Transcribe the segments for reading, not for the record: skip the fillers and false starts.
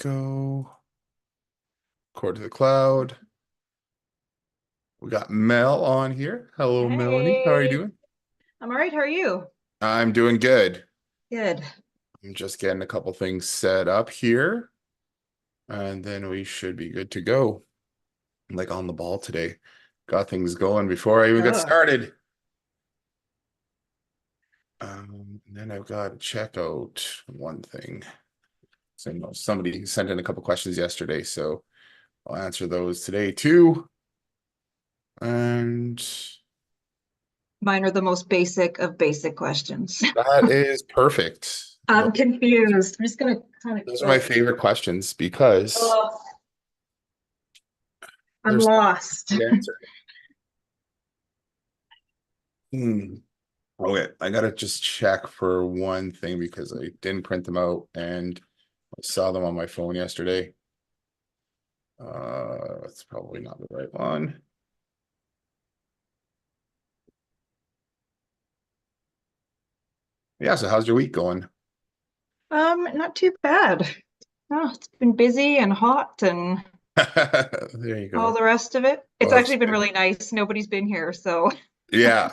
go. Record to the cloud. We got Mel on here. Hello, Melanie. How are you Hey, doing? I'm all right. How are you? I'm doing good. Good. I'm just getting a couple things set up here, and then we should be good to go. Like on the ball today. Got things going before I even get Oh, started. And then I've got to check out one thing. So, somebody sent in a couple questions yesterday, so I'll answer those today too. And mine are the most basic of basic questions. that is perfect. I'm confused. I'm just gonna kind of Those are my click. favorite questions because Oh, I'm there's lost. the answer. Okay, I gotta just check for one thing because I didn't print them out and I saw them on my phone yesterday. That's probably not the right one. Yeah, so how's your week going? Not too bad. Oh, it's been busy and hot and There you all go. the rest of it. It's Well, that's actually been good. really nice. Nobody's been here, so Yeah,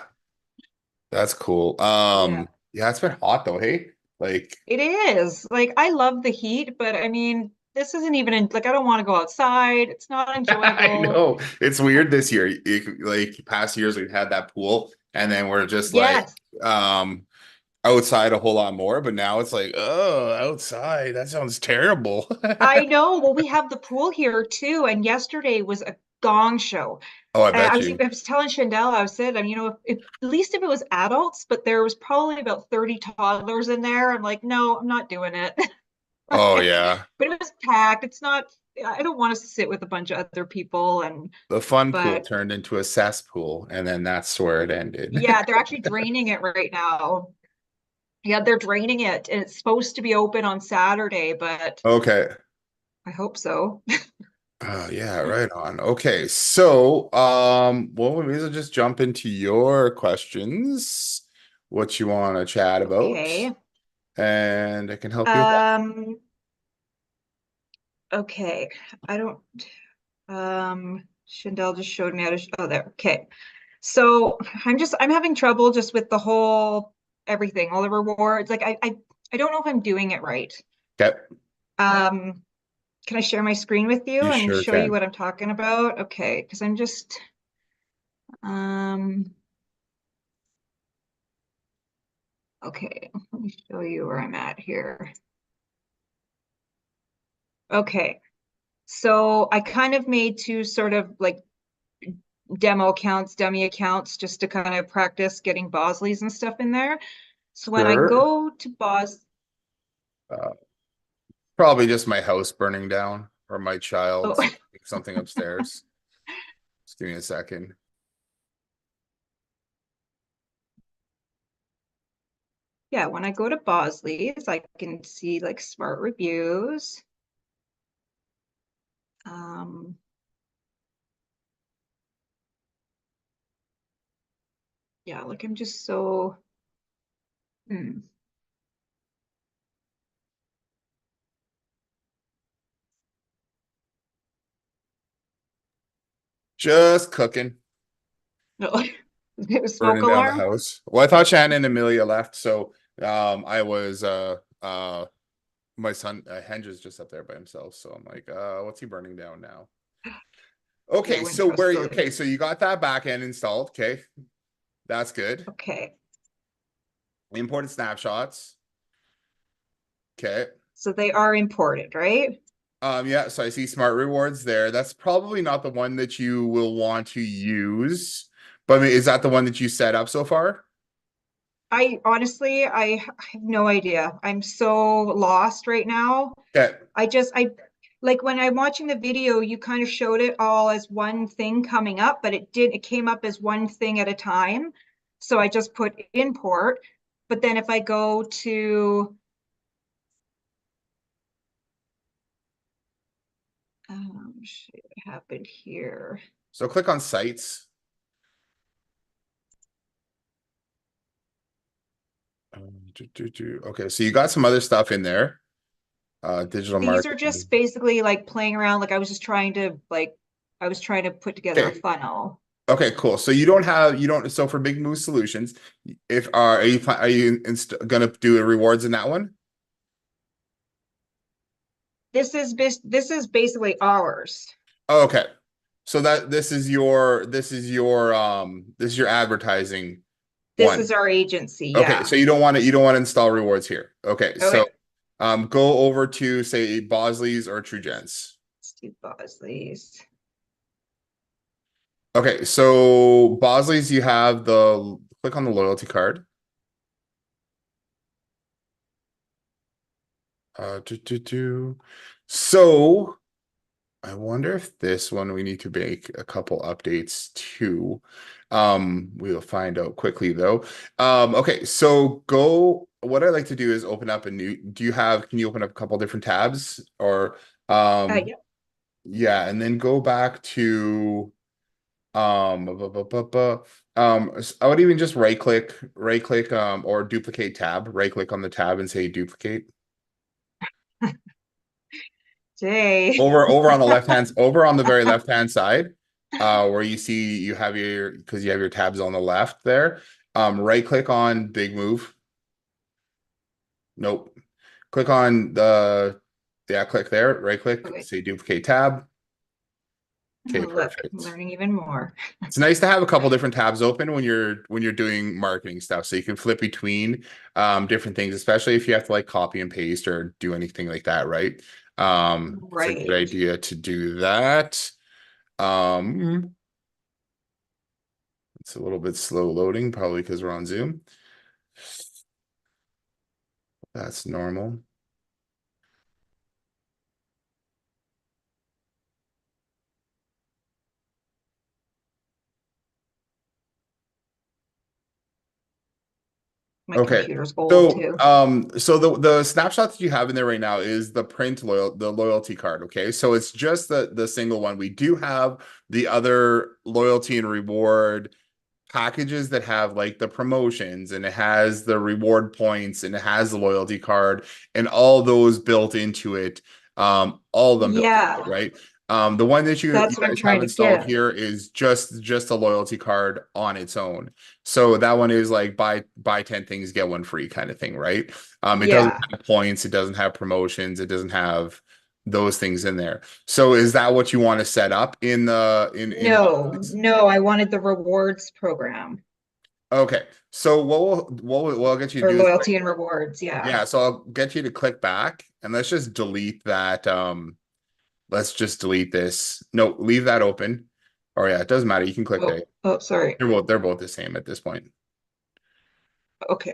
that's cool. yeah. Yeah, it's been hot though, hey? Like, It is. Like I love the heat, but I mean, this isn't even in, like I don't want to go outside. It's not I enjoyable. know it's weird this year. Like past years, we've had that pool, and then we're just like, Yes. um, outside a whole lot more, but now it's like, oh, outside. That sounds terrible. I know. Well, we have the pool here too, and yesterday was a gong show. Oh, I I bet was you. I was telling Chandel, I said, if at least if it was adults, but there was probably about 30 toddlers in there. I'm like, no, I'm not doing it. Oh But yeah. it was packed. It's not. I don't want us to sit with a bunch of other people, and The fun pool but turned into a cesspool, and then that's where it ended. yeah, they're actually draining it right now. Yeah, they're draining it, and it's supposed to be open on Saturday, but Okay. I hope so. Oh yeah, right on. Okay, so well, we may as well just jump into your questions. What you want to chat about, Okay. and I can help you with that. Um, okay. I don't Chandel just showed me how to oh there. Okay. So I'm having trouble just with the whole everything, all the rewards. Like I don't know if I'm doing it right. Okay, Um, can I share my screen with you you and sure show you can. what I'm talking about? Okay, because I'm just um okay, let me show you where I'm at here. Okay. So I kind of made two sort of like demo accounts, dummy accounts, just to kind of practice getting Bosleys and stuff in there. So when I Sure. go to Bos, Uh, Probably just my house burning down or my oh, child something upstairs. Just give me a second. yeah, when I go to Bosley's, I can see like smart reviews. Um, yeah, like I'm just so, hmm. Just cooking, No, smoke burning down the alarm. house. Well, I thought Shannon and Amelia left, so I was my son Henge is just up there by himself, so I'm like, what's he burning down now? Yeah, I Okay, wouldn't so trust where those. okay, so you got that back end installed. Okay, that's good. Okay, Imported snapshots. Okay. so they are imported, right? Yeah, so I see smart rewards there. That's probably not the one that you will want to use. But I mean, is that the one that you set up so far? I honestly, I have no idea. I'm so lost right now. Okay. I like when I'm watching the video, you kind of showed it all as one thing coming up, but it came up as one thing at a time. So I just put import. But then if I go to, shit, what happened here? So click on sites. Okay, so you got some other stuff in there. Digital These are marketing. just basically like playing around. Like I was trying to put together a Okay. funnel. Okay, cool. So you don't so for Big Move Solutions, if are you gonna do rewards in that one? This is basically ours. Oh, okay. So that this is your advertising This one. is our agency. Okay, Yeah. so you don't want to install rewards here. Okay, so Okay. go over to say Bosley's or True Gents. Let's do Bosley's. Okay, so Bosley's you have the click on the loyalty card. So I wonder if this one we need to make a couple updates to. We'll find out quickly though. Okay, so go. What I like to do is open up a new. Can you open up a couple different tabs or Yeah. yeah, and then go back to bu- bu- bu- bu- I would even just right click or duplicate tab, right click on the tab and say duplicate. Jay. Over on the over on the very left hand side, where you see you have your because you have your tabs on the left there. Right click on Big Move. Nope. Click on yeah, click there, right click, Okay. say duplicate tab. Okay, Oh, look, I'm perfect. learning even more. It's nice to have a couple different tabs open when you're doing marketing stuff, so you can flip between different things, especially if you have to like copy and paste or do anything like that, right? It's a good Right. idea to do that. Um, it's a little bit slow loading, probably because we're on Zoom. That's normal. My Okay. computer's old So, too. so the snapshot that you have in there right now is the loyalty card. Okay. So it's just the single one. We do have the other loyalty and reward packages that have like the promotions and it has the reward points and it has the loyalty card and all those built into it. All of them built into it, Yeah, right? The one that you that's what I'm guys have trying to installed get. here is just a loyalty card on its own. So that one is like buy 10 things, get one free kind of thing, right? It doesn't Yeah. have points, it doesn't have promotions, it doesn't have those things in there. So is that what you want to set up in the in No, Boxes? no, I wanted the rewards program Okay. So what we'll get you to or do is loyalty and rewards. Yeah. yeah, so I'll get you to click back and let's just delete that let's just delete this. No, leave that open. Or yeah, it doesn't matter. You can click Oh, there. oh, sorry. They're both the same at this point. Okay.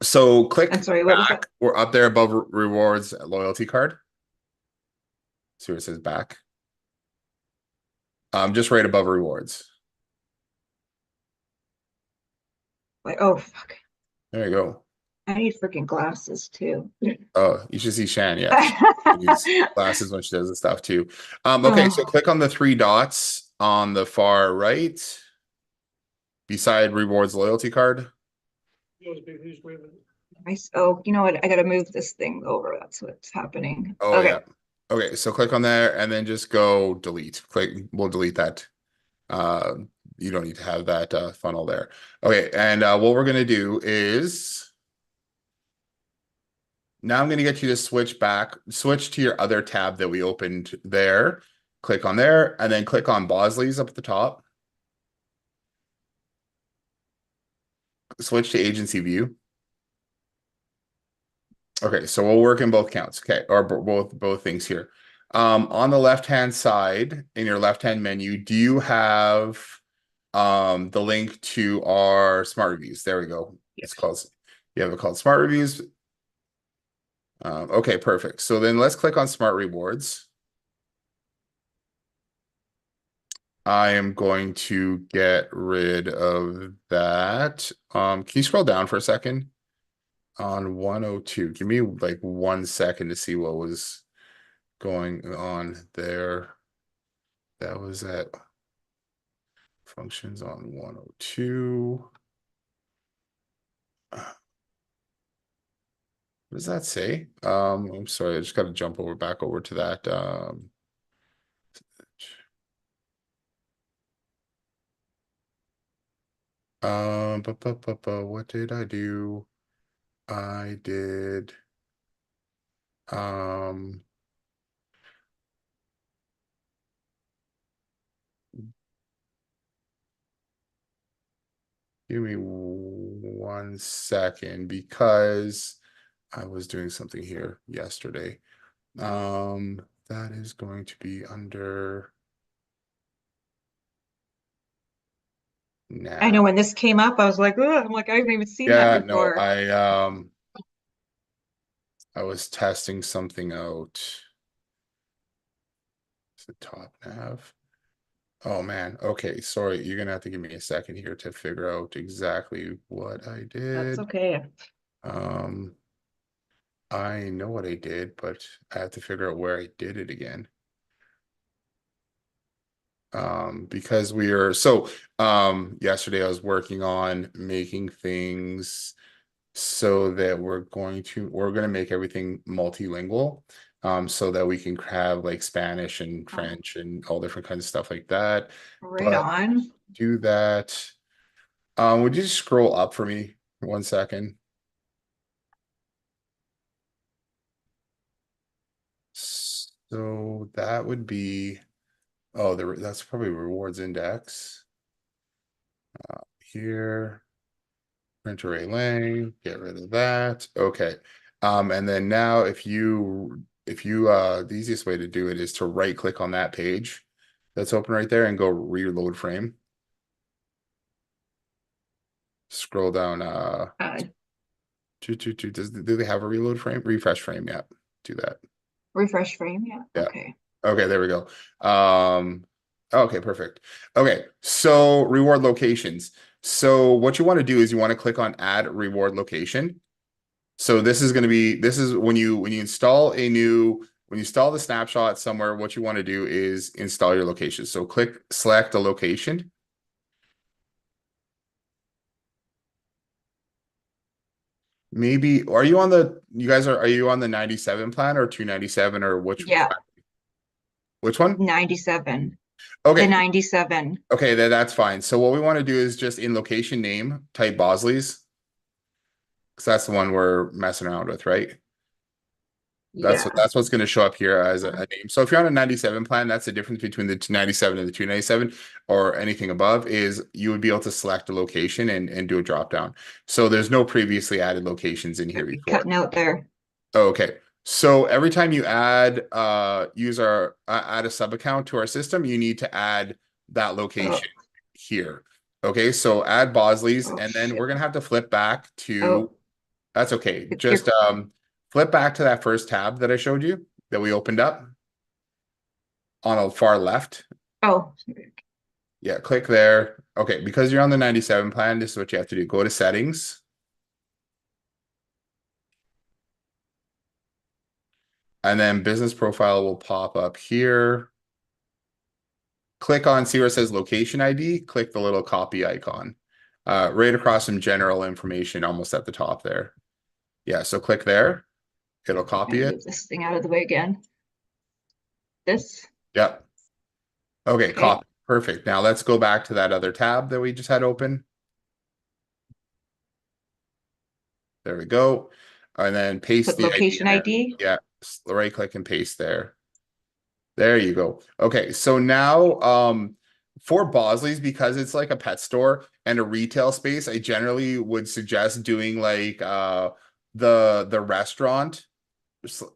So I'm click sorry. What was that? back. We're up there above rewards loyalty card. See where it says back. Just right above rewards. Like, oh, fuck. There you go. I need freaking glasses too. Oh, you should see Shan. Yeah, she needs glasses when she does the stuff too. Okay, so Oh, click on the three dots on the far right beside rewards loyalty card. oh, you know what? I gotta move this thing over. That's what's happening. Oh yeah. Okay. Okay, so click on there and then just go delete. We'll delete that. Uh, you don't need to have that funnel there. Okay, and what we're gonna do is now I'm gonna get you to switch to your other tab that we opened there. Click on there and then click on Bosley's up at the top. Switch to agency view. Okay, so we'll work in both counts. Okay, or both things here. On the left-hand side in your left-hand menu, do you have the link to our smart reviews? There we go. It's Yes. called you have it called smart reviews. Okay, perfect. So then let's click on smart rewards. I am going to get rid of that. Can you scroll down for a second? On 102. Give me like 1 second to see what was going on there. That was at functions on 102. What does that say? I'm sorry, I just got to jump over back over to that. What did I do? I did um give me 1 second because I was doing something here yesterday. That is going to be under I now. know when this came up, I was like, "Ugh," I'm like, I haven't even seen that Yeah, no, before. I was testing something out. It's the top nav. Oh man. Okay, sorry. You're gonna have to give me a second here to figure out exactly what I That's did. okay. Um, I know what I did, but I have to figure out where I did it again. Because we are so yesterday I was working on making things so that we're going to make everything multilingual, so that we can have like Spanish and Oh, French and all different kinds of stuff like that. right But on. do that. Would you just scroll up for me 1 second? So that would be, oh, that's probably rewards index here. Print array lang, get rid of that. Okay. And then now if you the easiest way to do it is to right click on that page that's open right there and go reload frame. Scroll down Uh, do they have a reload frame? Refresh frame, yeah. Do that. refresh frame. Yeah. Yeah. Okay. Okay, there we go. Okay, perfect. Okay, so reward locations. So what you want to do is you want to click on add reward location. So this is when you install the snapshot somewhere, what you want to do is install your location. So select a location. Maybe are you on the 97 plan or 297 or Yeah. which one? 97. The Okay. 97. Okay, that's fine. So what we want to do is just in location name, type Bosley's, because that's the one we're messing around with, right? Yeah. That's what's going to show up here as a name. So if you're on a 97 plan, that's the difference between the 297 and the 297 or anything above is you would be able to select a location and do a drop down. So there's no previously added locations in here before. Cutting out there. Oh, okay. So every time you add a sub account to our system, you need to add that Oh, location here. Okay, so add Bosley's, oh and then we're shit. gonna have to flip back to, Oh, that's okay. you're, Just flip back to that first tab that I showed you that we opened up on the far left. oh, Yeah, click there. Okay, because you're on the 97 plan, this is what you have to do. Go to settings, and then business profile will pop up here. Click on, see where it says location ID, click the little copy icon. Right across some general information almost at the top there. Yeah, so click there. It'll I'm copy gonna it. move this thing out of the way again. This. Yeah. Okay, Okay. copy. Perfect. Now let's go back to that other tab that we just had open. There we go. And then paste Put the ID location in there. ID. Yeah, right click and paste there. There you go. Okay, so now for Bosley's, because it's like a pet store and a retail space, I generally would suggest doing like the restaurant.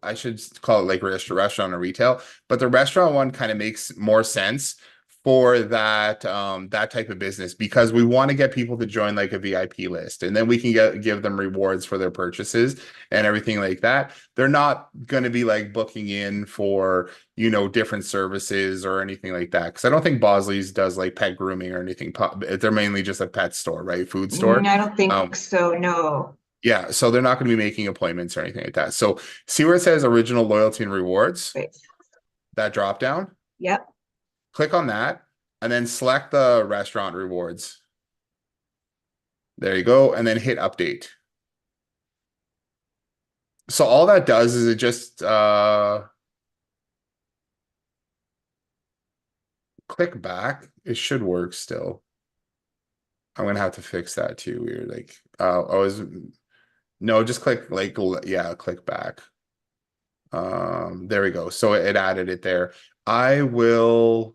I should call it like restaurant or retail, but the restaurant one kind of makes more sense for that type of business because we want to get people to join like a VIP list and then we can give them rewards for their purchases and everything like that. They're not going to be like booking in for, different services or anything like that. Because I don't think Bosley's does like pet grooming or anything. They're mainly just a pet store, right? Food store. I don't think Um, so. No. yeah, so they're not going to be making appointments or anything like that. So see where it says original loyalty and rewards, Wait. that drop down, Yep. click on that, and then select the restaurant rewards. There you go, and then hit update. So all that does is it just click back. It should work still. I'm gonna have to fix that too. Weird. Like I was no, just click like yeah, click back. There we go. So it added it there. I will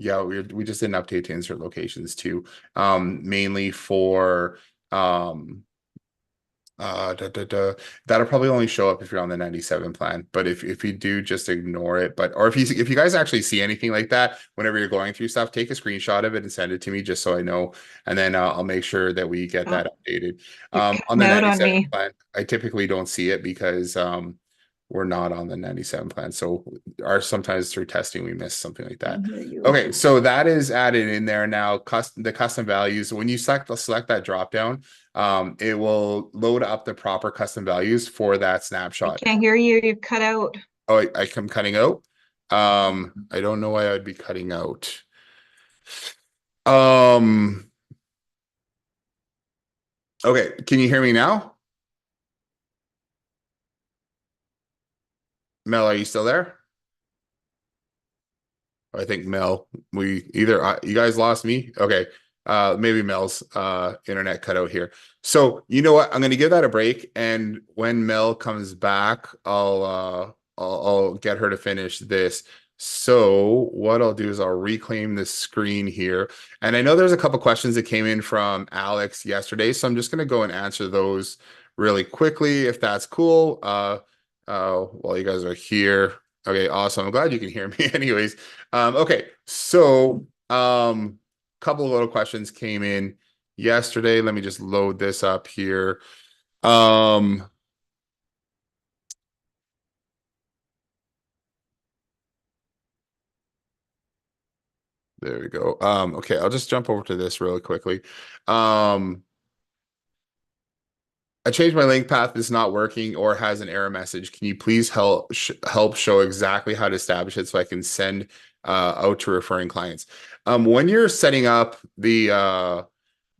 yeah, we just did an update to insert locations too. Mainly for um da, da, da. That'll probably only show up if you're on the 97 plan. But if you do, just ignore it. But or if you guys actually see anything like that whenever you're going through stuff, take a screenshot of it and send it to me just so I know. And then I'll make sure that we get Oh, that updated. you're On cutting the out on 97 me. plan, I typically don't see it because we're not on the 97 plan. So our sometimes through testing we miss something like that. Can't hear you. Okay, so that is added in there now. The custom values. When you select that drop down, it will load up the proper custom values for that I snapshot. can't hear you. You're cut out. Oh, I am cutting out. I don't know why I'd be cutting out. Um, okay, can you hear me now? Mel, are you still there? I think Mel, we either you guys lost me. Okay. Maybe Mel's internet cut out here. So you know what? I'm gonna give that a break. And when Mel comes back, I'll get her to finish this. So what I'll do is I'll reclaim the screen here. And I know there's a couple questions that came in from Alex yesterday. So I'm just gonna go and answer those really quickly if that's cool. While you guys are here. Okay, awesome. I'm glad you can hear me anyways. Okay, so couple of little questions came in yesterday. Let me just load this up here. Um, there we go. Okay, I'll just jump over to this really quickly. Um, I changed my link path. It's not working or has an error message. Can you please help show exactly how to establish it so I can send out to referring clients? When you're setting up the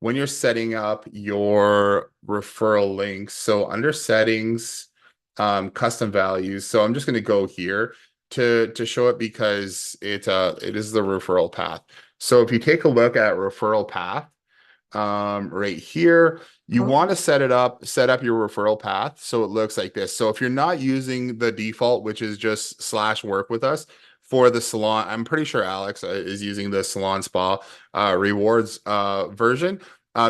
when you're setting up your referral links, so under settings, custom values. So I'm just going to go here to show it because it is the referral path. So if you take a look at referral path, right here. You Oh, want to set up your referral path so it looks like this. So if you're not using the default, which is just slash work with us for the salon, I'm pretty sure Alex is using the salon spa rewards version.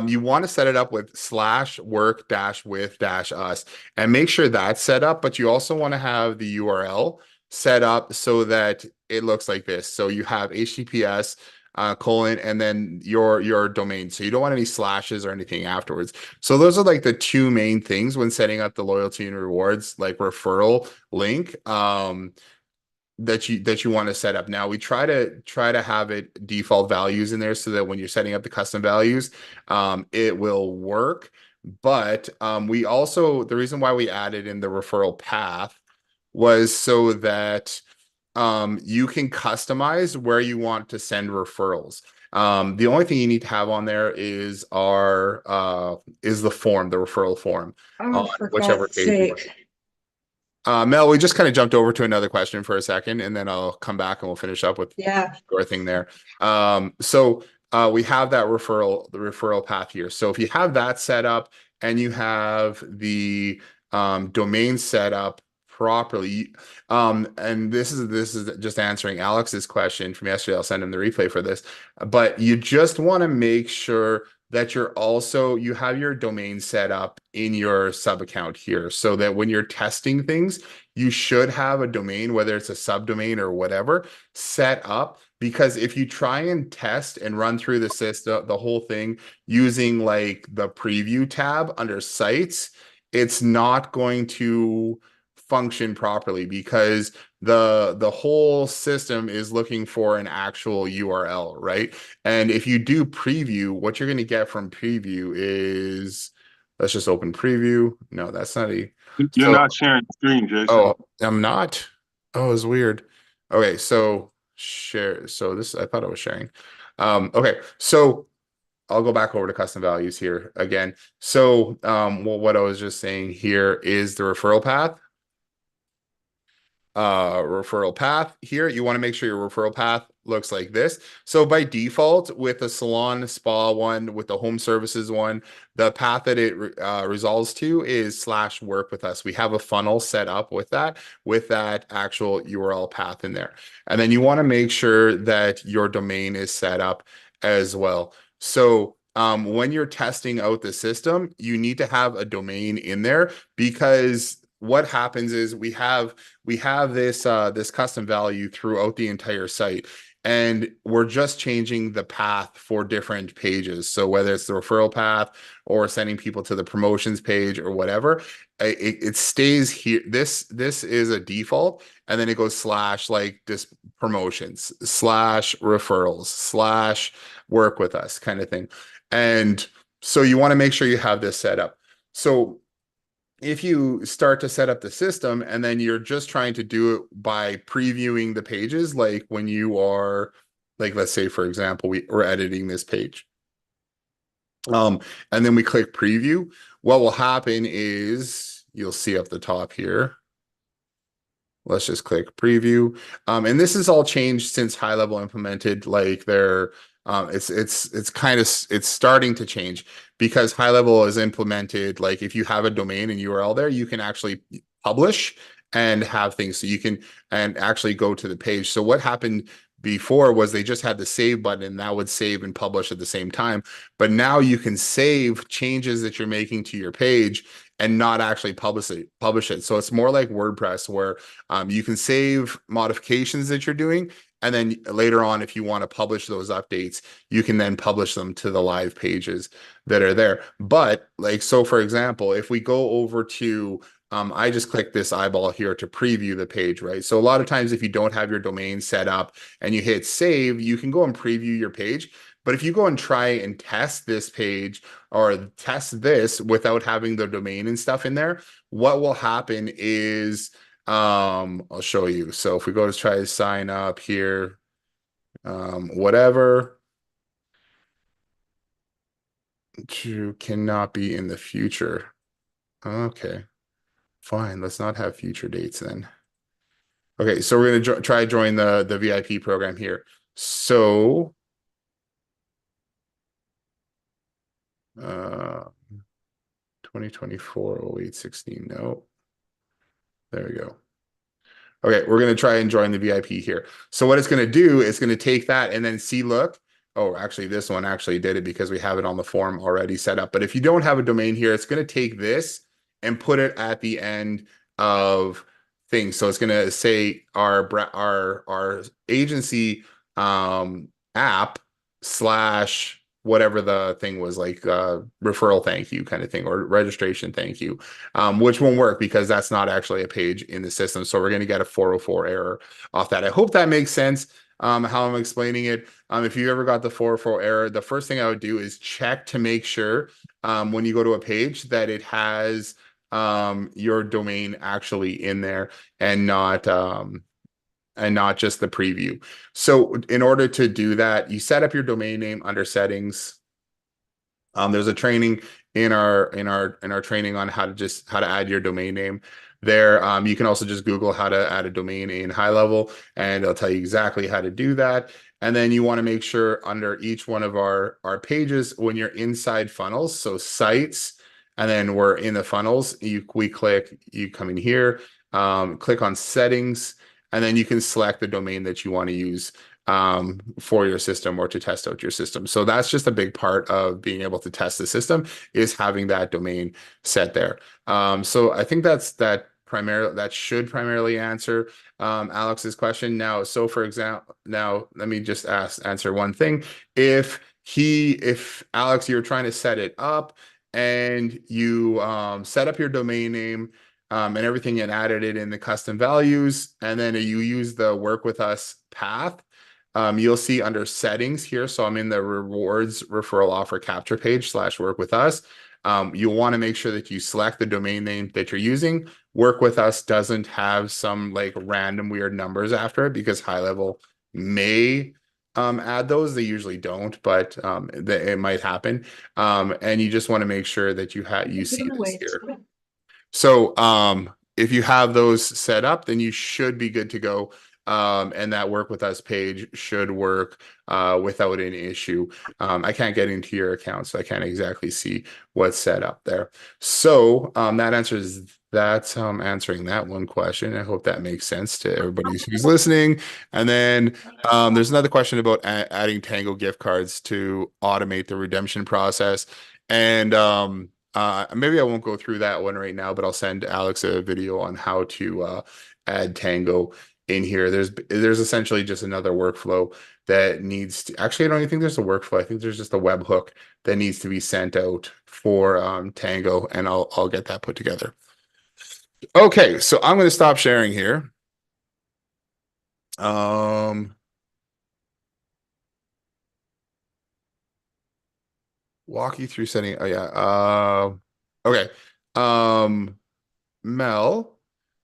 You want to set it up with slash work dash with dash us and make sure that's set up. But you also want to have the URL set up so that it looks like this. So you have HTTPS colon and then your domain. So you don't want any slashes or anything afterwards. So those are like the two main things when setting up the loyalty and rewards, like referral link. That you want to set up. Now we try to have it default values in there so that when you're setting up the custom values, it will work. But we also the reason why we added in the referral path was so that you can customize where you want to send referrals. The only thing you need to have on there is our is the form, the referral form oh, on for whichever God's page you want. sake. Mel, we just kind of jumped over to another question for a second, and then I'll come back and we'll finish up with Yeah. your thing there. So we have that the referral path here. So if you have that set up and you have the domain set up properly, and this is just answering Alex's question from yesterday. I'll send him the replay for this, but you just want to make sure that you have your domain set up in your sub account here so that when you're testing things, you should have a domain, whether it's a subdomain or whatever, set up. Because if you try and test and run through the system, the whole thing using like the preview tab under sites, it's not going to function properly because the whole system is looking for an actual URL, right? And if you do preview, what you're going to get from preview is, let's just open preview. No, that's not a, You're so, not sharing the screen, Jason. oh, I'm not. Oh, it's weird. Okay, so share. So this, I thought I was sharing. Okay, so I'll go back over to custom values here again. So, well, what I was just saying here is the referral path here. You want to make sure your referral path looks like this. So by default, with the salon spa one, with the home services one, the path that it resolves to is slash work with us. We have a funnel set up with that actual URL path in there. And then you want to make sure that your domain is set up as well. So when you're testing out the system, you need to have a domain in there, because what happens is we have this custom value throughout the entire site, and we're just changing the path for different pages. So whether it's the referral path or sending people to the promotions page or whatever, it stays here. This is a default, and then it goes slash like this promotions slash referrals slash work with us kind of thing. And so you want to make sure you have this set up. So if you start to set up the system and then you're just trying to do it by previewing the pages, like when you are, like, let's say, for example, we're editing this page. And then we click preview. What will happen is you'll see up the top here. Let's just click preview. And this is all changed since high level implemented. Like they're it's kind of it's starting to change, because high level is implemented. Like if you have a domain and URL there, you can actually publish and have things, so you can and actually go to the page. So what happened before was they just had the save button, and that would save and publish at the same time. But now you can save changes that you're making to your page and not actually publish it. So it's more like WordPress, where you can save modifications that you're doing, and then later on, if you want to publish those updates, you can then publish them to the live pages that are there. But like, so for example, if we go over to I just click this eyeball here to preview the page, right? So a lot of times if you don't have your domain set up and you hit save, you can go and preview your page. But if you go and try and test this page or test this without having the domain and stuff in there, what will happen is I'll show you. So if we go to try to sign up here, whatever, you cannot be in the future. Okay, fine. Let's not have future dates then. Okay, so we're gonna try join the VIP program here. So, uh, 2024-08-16. No, there we go. Okay, we're going to try and join the VIP here. So what it's going to do is going to take that and then see, look. Oh, actually, this one actually did it because we have it on the form already set up. But if you don't have a domain here, it's going to take this and put it at the end of things. So it's going to say our agency app slash whatever the thing was, like referral thank you kind of thing, or registration thank you, which won't work because that's not actually a page in the system. So we're going to get a 404 error off that. I hope that makes sense, how I'm explaining it. If you ever got the 404 error, the first thing I would do is check to make sure when you go to a page that it has your domain actually in there, and not just the preview. So in order to do that, you set up your domain name under settings. There's a training in our training on how to add your domain name there. You can also just Google how to add a domain in high level, and it'll tell you exactly how to do that. And then you want to make sure under each one of our pages, when you're inside funnels, so sites, and then we're in the funnels, you come in here, click on settings, and then you can select the domain that you want to use for your system or to test out your system. So that's just a big part of being able to test the system, is having that domain set there. So I think that should primarily answer Alex's question. Now, so for example, now let me just answer one thing. If Alex, you're trying to set it up and you set up your domain name and everything, and added it in the custom values, and then you use the work with us path, you'll see under settings here. So I'm in the rewards referral offer capture page / work with us. You'll want to make sure that you select the domain name that you're using. Work with us doesn't have some like random weird numbers after it, because high level may add those. They usually don't, but it might happen. And you just want to make sure that you Give see them this away. here. So if you have those set up, then you should be good to go. And that work with us page should work without an issue. I can't get into your account, so I can't exactly see what's set up there. So that's answering that one question. I hope that makes sense to everybody who's listening. And then there's another question about adding Tango gift cards to automate the redemption process. And maybe I won't go through that one right now, but I'll send Alex a video on how to add Tango in here. There's essentially just another workflow that needs to actually, I don't even think there's a workflow. I think there's just a webhook that needs to be sent out for Tango, and I'll get that put together. Okay, so I'm going to stop sharing here. Um, walk you through setting. Oh yeah. Okay. Mel,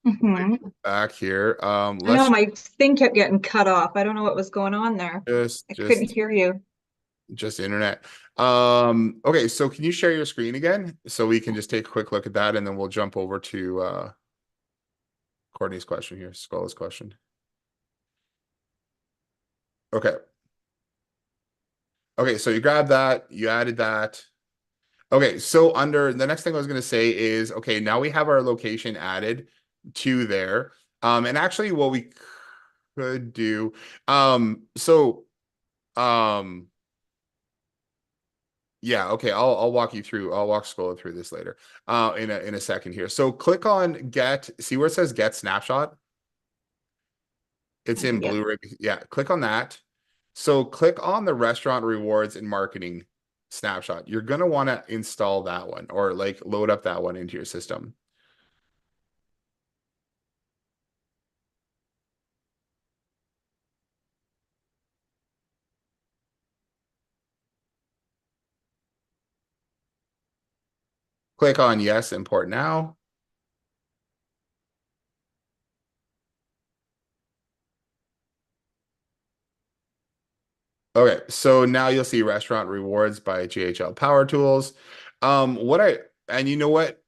Hmm. back here. I know Let's my thing kept getting cut off. I don't know what was going on there. just I couldn't just hear you. just internet. Okay, so can you share your screen again so we can just take a quick look at that and then we'll jump over to Courtney's question here, Scola's question. Okay. Okay, so you grabbed that, you added that. Okay, so under the next thing I was going to say is, okay, now we have our location added to there. And actually what we could do, so um yeah, okay, I'll walk you through. I'll walk Scola through this later. In a second here. So click on get, see where it says get snapshot? It's in Yep. blue right. Yeah, click on that. So click on the restaurant rewards and marketing snapshot. You're gonna want to install that one or like load up that one into your system. Click on yes, import now. Okay, so now you'll see restaurant rewards by GHL Power Tools. And you know what?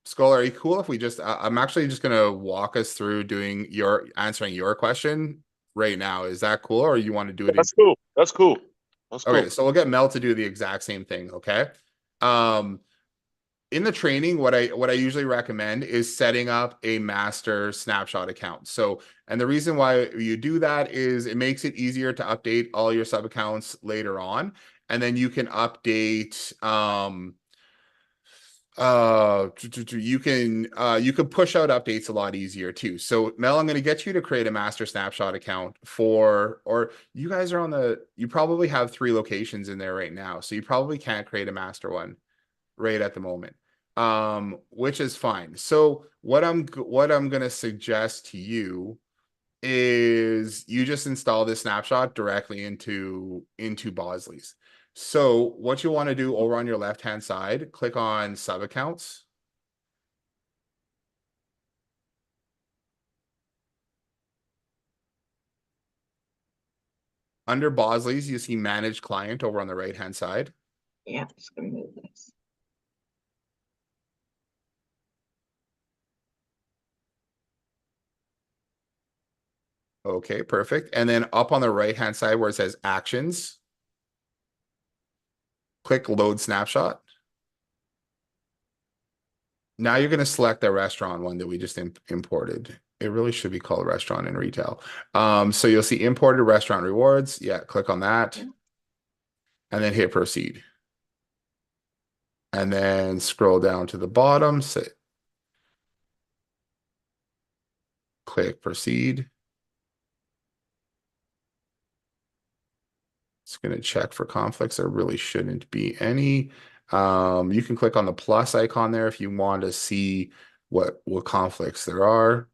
Scholar, are you cool if we just I'm actually just gonna walk us through doing your answering your question right now. Is that cool, or you want to do it in That's cool. That's cool. That's okay, cool. so we'll get Mel to do the exact same thing, okay? Um in the training, what I usually recommend is setting up a master snapshot account. So, and the reason why you do that is it makes it easier to update all your sub accounts later on, and then you can update. You can push out updates a lot easier too. So Mel, I'm going to get you to create a master snapshot account for, or you guys are on you probably have 3 locations in there right now, so you probably can't create a master one right at the moment, which is fine. So what I'm going to suggest to you is you just install this snapshot directly into Bosley's. So what you want to do over on your left hand side, click on sub accounts. Under Bosley's, you see manage client over on the right hand side. Yeah, just gonna move this. Okay, perfect. And then up on the right hand side where it says actions, click load snapshot. Now you're going to select the restaurant one that we just imported. It really should be called restaurant and retail. So you'll see imported restaurant rewards. Yeah, click on that. Yeah. And then hit proceed. And then scroll down to the bottom, click proceed. It's going to check for conflicts. There really shouldn't be any. You can click on the plus icon there if you want to see what conflicts there are.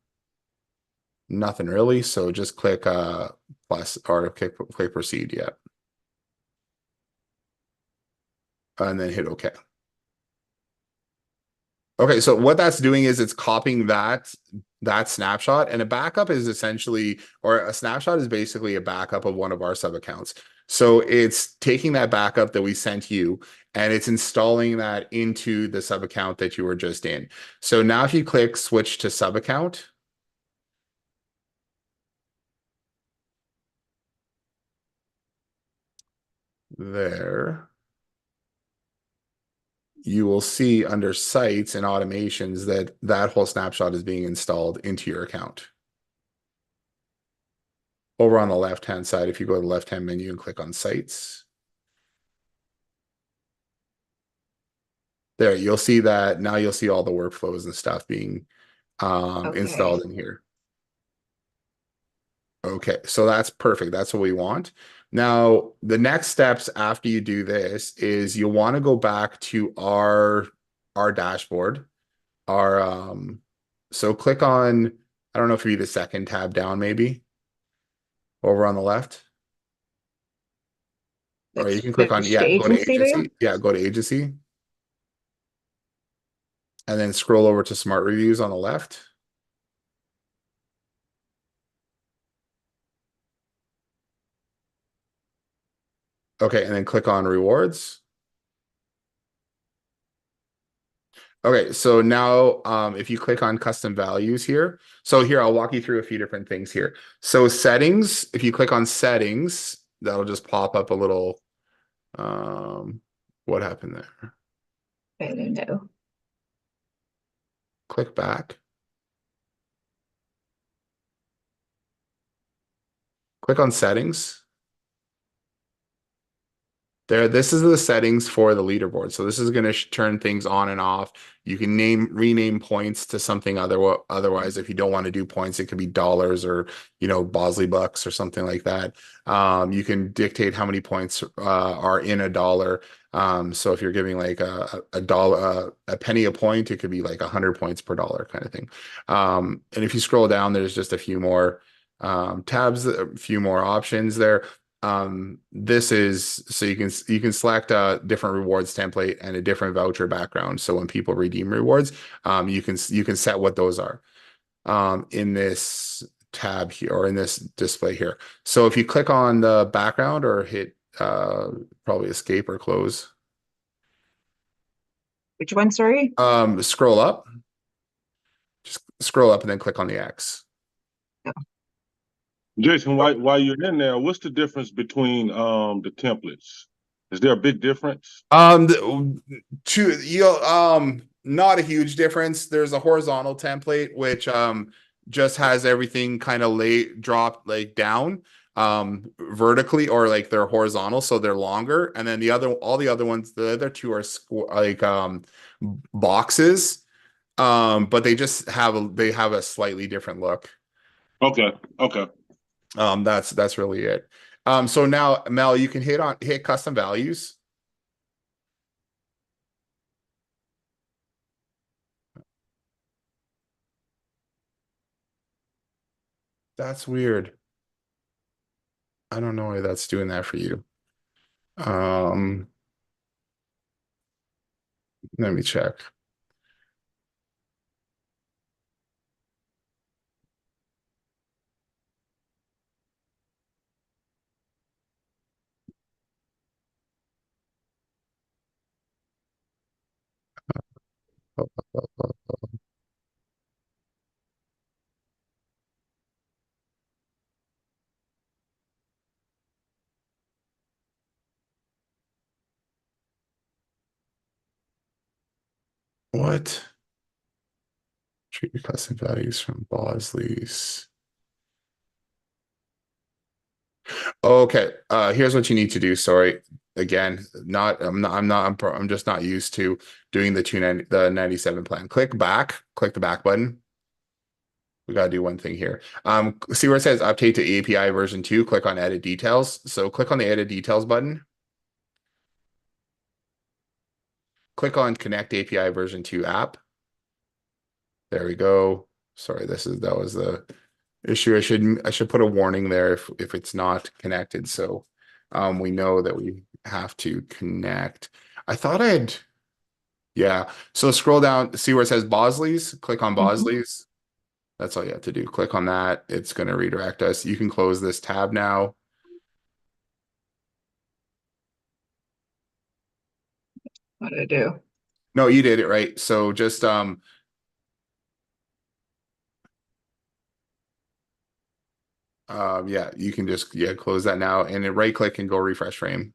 Nothing really. So just click plus or click proceed. Yeah. And then hit OK. Okay, so what that's doing is it's copying that snapshot. And a backup is essentially, or a snapshot is basically a backup of one of our sub accounts. So it's taking that backup that we sent you and it's installing that into the sub account that you were just in. So now if you click switch to sub account, there, you will see under sites and automations that that whole snapshot is being installed into your account. Over on the left-hand side, if you go to the left-hand menu and click on sites, there, you'll see that now you'll see all the workflows and stuff being Okay. installed in here. Okay, so that's perfect. That's what we want. Now, the next steps after you do this is you'll want to go back to our dashboard. Our so click on, I don't know if you need the second tab down, maybe over on the left. Or you Let's can click on, switch to yeah, go to agency there. agency. Yeah, go to agency. And then scroll over to smart reviews on the left. Okay, and then click on rewards. Okay, so now if you click on custom values here, so here I'll walk you through a few different things here. So settings, if you click on settings, that'll just pop up a little what happened there? I don't know. Click back. Click on settings. There, this is the settings for the leaderboard. So this is going to turn things on and off. You can rename points to something otherwise. If you don't want to do points, it could be dollars or, Bosley bucks or something like that. You can dictate how many points are in a dollar. So if you're giving like a dollar, a penny a point, it could be like 100 points per dollar kind of thing. And if you scroll down, there's just a few more tabs, a few more options there. This is so you can select a different rewards template and a different voucher background. So when people redeem rewards, you can set what those are in this tab here or in this display here. So if you click on the background or hit probably escape or close. Which one, sorry? Scroll up. Just scroll up and then click on the X. Jason, while you're in there, what's the difference between the templates? Is there a big difference? Not a huge difference. There's a horizontal template which just has everything kind of dropped like down vertically or like they're horizontal, so they're longer. And then all the other ones, the other two are like boxes, but they just have a slightly different look. Okay. Okay. That's really it. So now Mel, you can hit custom values. That's weird. I don't know why that's doing that for you. Um, Let me check. What? Treat your custom values from Bosley's. Okay, here's what you need to do. Sorry, again, I'm just not used to doing the 97 plan. Click back, click the back button. We gotta do one thing here. See where it says update to API version 2, click on edit details. So click on the edit details button. Click on connect API version 2 app. There we go. Sorry, that was the issue. I should put a warning there if it's not connected. So we know that we have to connect. I thought yeah. So scroll down, see where it says Bosley's, click on Mhm. Bosley's. That's all you have to do. Click on that. It's going to redirect us. You can close this tab now. What did I do? No, you did it right. So just yeah, you can just close that now and then right click and go refresh frame.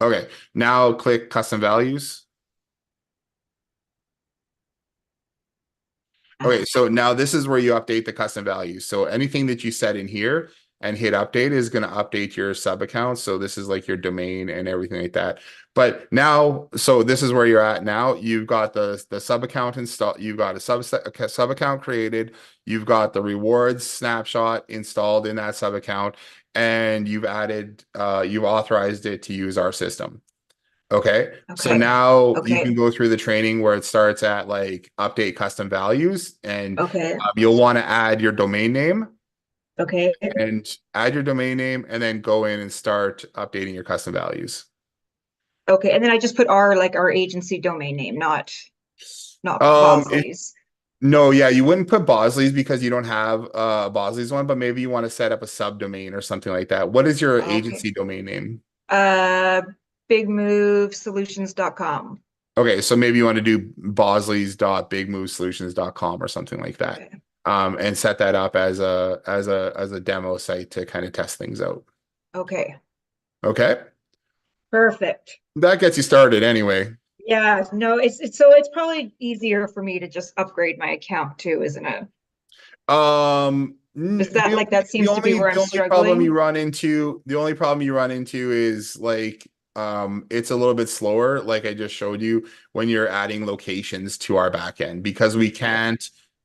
Okay, now click custom values. Okay, so now this is where you update the custom values. So anything that you set in here and hit update is going to update your sub account. So this is like your domain and everything like that. But now, so this is where you're at now. You've got the sub account installed. You've got a sub account created. You've got the rewards snapshot installed in that sub account, and you've authorized it to use our system. Okay. So Okay. now you can Okay. go through the training where it starts at like update custom values, and Okay. you'll want to add your domain name Okay. and then go in and start updating your custom values. Okay. And then I just put our agency domain name, not Um, it, Bosley's. no, yeah, you wouldn't put Bosley's because you don't have Bosley's one, but maybe you want to set up a subdomain or something like that. What is your Okay. agency domain name? Uh, bigmovesolutions.com. Okay, so maybe you want to do bosleys.bigmovesolutions.com or something like that. Okay. And set that up as a demo site to kind of test things out. Okay. Okay. Perfect. That gets you started anyway. Yeah, no, it's probably easier for me to just upgrade my account too, isn't it? Is that like that seems to be where I'm struggling? The only problem you run into is like it's a little bit slower, like I just showed you, when you're adding locations to our backend because Okay.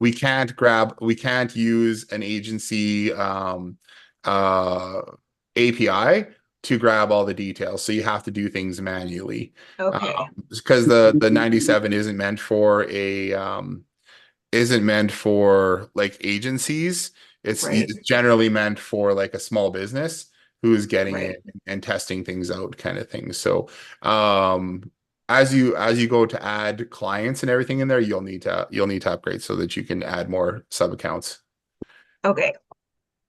we can't use an agency uh API to grab all the details. So you have to do things manually. Okay. Because the 97 isn't meant for like agencies. Right. It's generally meant for like a small business who's getting in Right. and testing things out kind of thing. So as you go to add clients and everything in there, you'll need to upgrade so that you can add more sub accounts. Okay.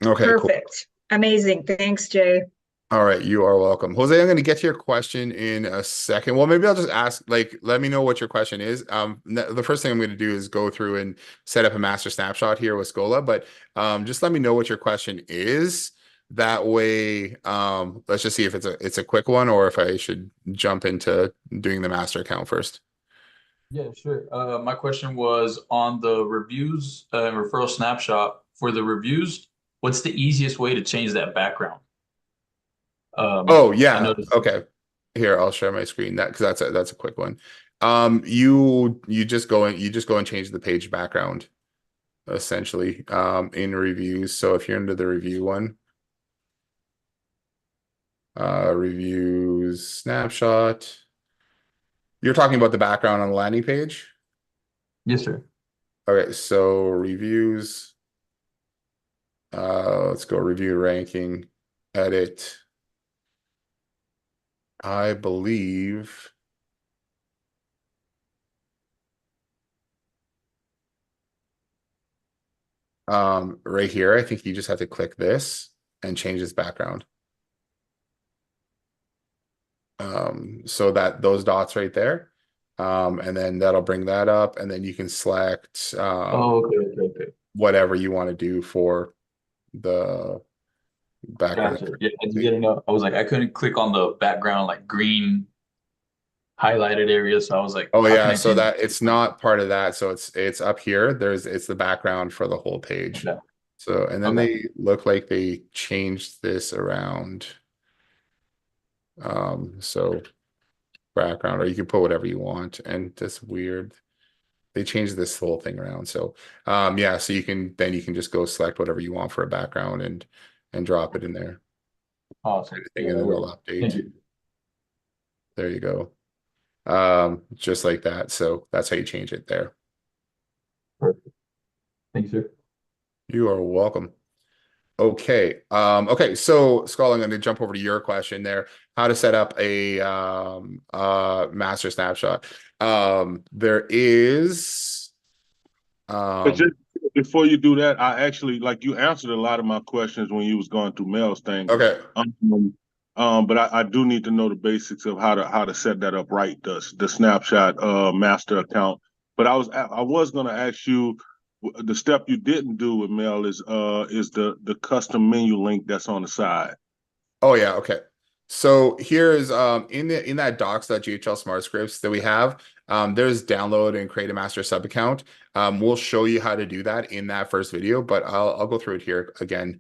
Okay, cool. Perfect. Amazing. Thanks, Jay. All right, you are welcome. Jose, I'm going to get to your question in a second. Well, maybe I'll just ask, like, let me know what your question is. The first thing I'm going to do is go through and set up a master snapshot here with Scola, but just let me know what your question is. That way, let's just see if it's a quick one or if I should jump into doing the master account first. Yeah, sure. My question was on the reviews referral snapshot for the reviews. What's the easiest way to change that background? Oh I yeah, noticed. okay. Here, I'll share my screen that because that's a quick one. You just go and change the page background essentially in reviews. So if you're into the review one, reviews snapshot, you're talking about the background on the landing page. Yes, sir. Okay, so reviews, let's go review ranking, edit. I believe right here, I think you just have to click this and change this background. So that those dots right there. And then that'll bring that up, and then you can select Oh, okay, okay, okay. whatever you want to do for the background. Gotcha. Yeah, I didn't know. I was like, I couldn't click on the background like green highlighted area, so I was like, Oh how can yeah, I so change that it's not part of that. So it's up here. It's the background for the whole page. that? So and then Okay. they look like they changed this around. So background, or you can put whatever you want, and that's weird. They changed this whole thing around. So yeah, so you can just go select whatever you want for a background and drop it in there. Awesome. And Yeah, then that it'll works. Thank update. you. There you go. Just like that. So that's how you change it there. Perfect. Thank you, sir. You are welcome. Okay. Okay. So, Skull, I'm going to jump over to your question there. How to set up a master snapshot. There is But um just before you do that, I actually like you answered a lot of my questions when you was going through Mel's thing. okay. But I do need to know the basics of how to set that up right, the snapshot master account. But I was gonna ask you the step you didn't do with Mel is the custom menu link that's on the side. Oh yeah, okay. So here's in that docs.ghl smart scripts that we have, there's download and create a master sub account. We'll show you how to do that in that first video, but I'll go through it here again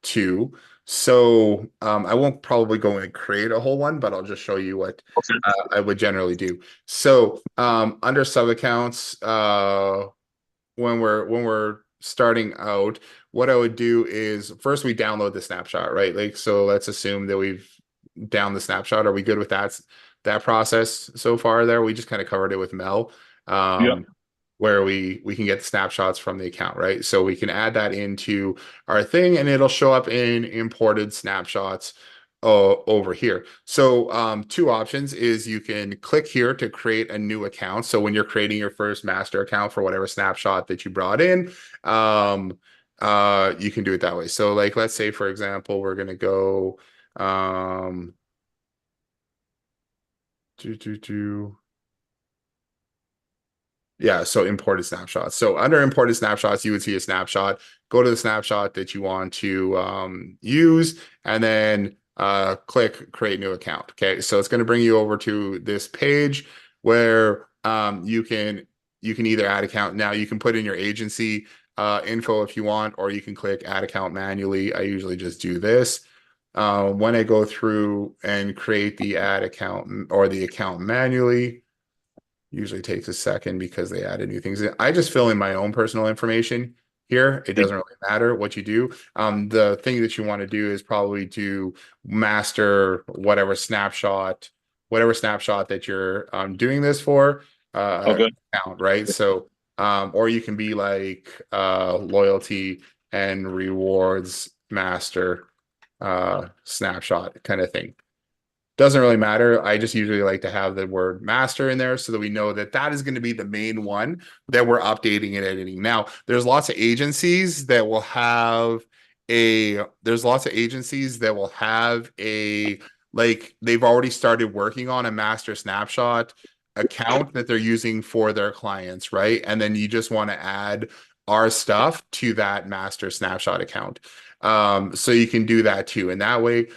too. So I won't probably go and create a whole one, but I'll just show you what I would generally do. So under sub accounts, when we're starting out, what I would do is first we download the snapshot, right? Like, so let's assume that we've down the snapshot. Are we good with that process so far there? We just kind of covered it with Mel, Yep. where we can get the snapshots from the account, right? So we can add that into our thing and it'll show up in imported snapshots over here. So two options is you can click here to create a new account. So when you're creating your first master account for whatever snapshot that you brought in, you can do it that way. So like, let's say, for example, we're going to go, do, do, do. Yeah, so imported snapshots. So under imported snapshots, you would see a snapshot. Go to the snapshot that you want to use, and then click create new account. Okay, so it's going to bring you over to this page where you can either add account. Now you can put in your agency info if you want, or you can click add account manually. I usually just do this. When I go through and create the add account or the account manually, usually takes a second because they added new things. I just fill in my own personal information here. It doesn't really matter what you do. The thing that you want to do is probably to master whatever snapshot that you're doing this for Okay. account, right? So or you can be like loyalty and rewards master snapshot kind of thing. Doesn't really matter. I just usually like to have the word master in there so that we know that that is going to be the main one that we're updating and editing. Now, there's lots of agencies that will have a, like, they've already started working on a master snapshot account that they're using for their clients, right? And then you just want to add our stuff to that master snapshot account. So you can do that too. And that way,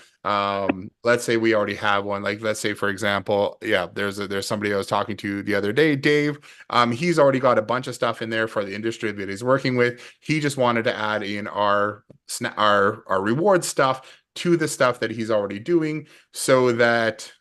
let's say we already have one, like let's say, for example, yeah, there's somebody I was talking to the other day, Dave. He's already got a bunch of stuff in there for the industry that he's working with. He just wanted to add in our reward stuff to the stuff that he's already doing so that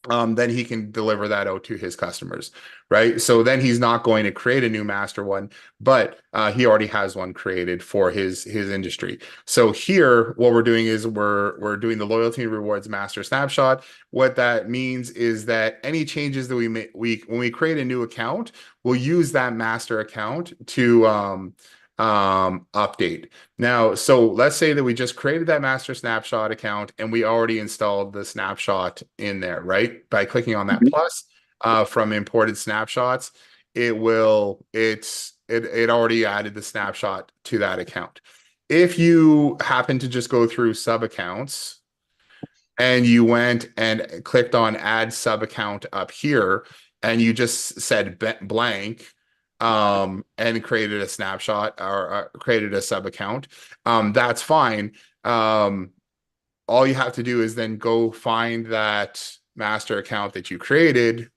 then he can deliver that out to his customers, right? So then he's not going to create a new master one, but he already has one created for his industry. So here, what we're doing is we're doing the loyalty and rewards master snapshot. What that means is that any changes that we make, when we create a new account, we'll use that master account to update. Now, so let's say that we just created that master snapshot account and we already installed the snapshot in there, right? By clicking on that plus from imported snapshots, it already added the snapshot to that account. If you happen to just go through sub accounts and you went and clicked on add sub account up here and you just said blank and created a snapshot or created a sub account, that's fine. All you have to do is then go find that master account that you created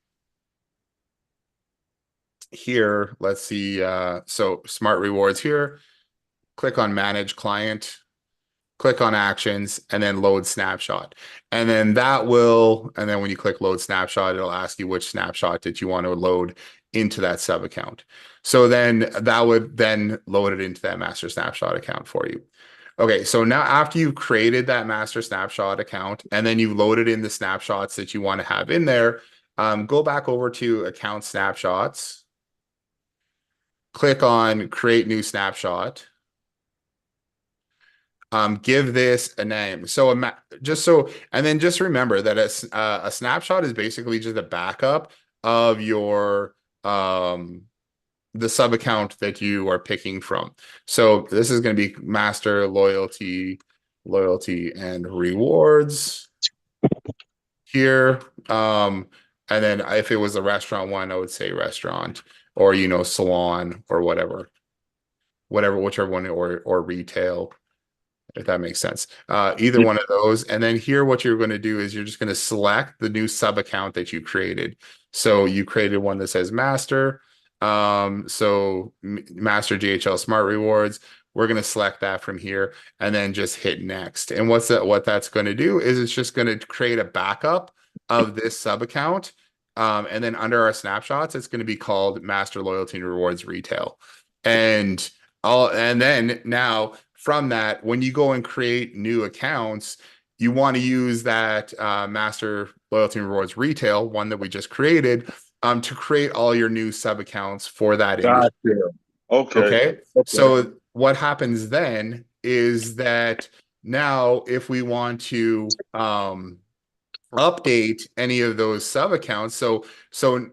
here. Let's see. So smart rewards here, click on manage client, click on actions, and then load snapshot. And then when you click load snapshot, it'll ask you which snapshot that you want to load into that sub account. So then that would then load it into that master snapshot account for you. Okay, so now after you've created that master snapshot account and then you've loaded in the snapshots that you want to have in there, go back over to account snapshots, click on create new snapshot. give this a name. So just so, and then just remember that a snapshot is basically just a backup of your the sub account that you are picking from. So this is going to be master loyalty and rewards here. And then if it was a restaurant one, I would say restaurant or, salon or whichever one, or retail, if that makes sense. Either one of those. And then here, what you're going to do is you're just going to select the new sub account that you created. So you created one that says master. So master GHL Smart Rewards. We're going to select that from here and then just hit next. And what that's going to do is it's just going to create a backup of this sub account. And then under our snapshots, it's going to be called Master Loyalty and Rewards Retail. And then now from that, when you go and create new accounts, you want to use that Master Loyalty and Rewards Retail one that we just created to create all your new sub accounts for that industry. Gotcha. Okay. Okay. So what happens then is that now if we want to update any of those sub accounts, so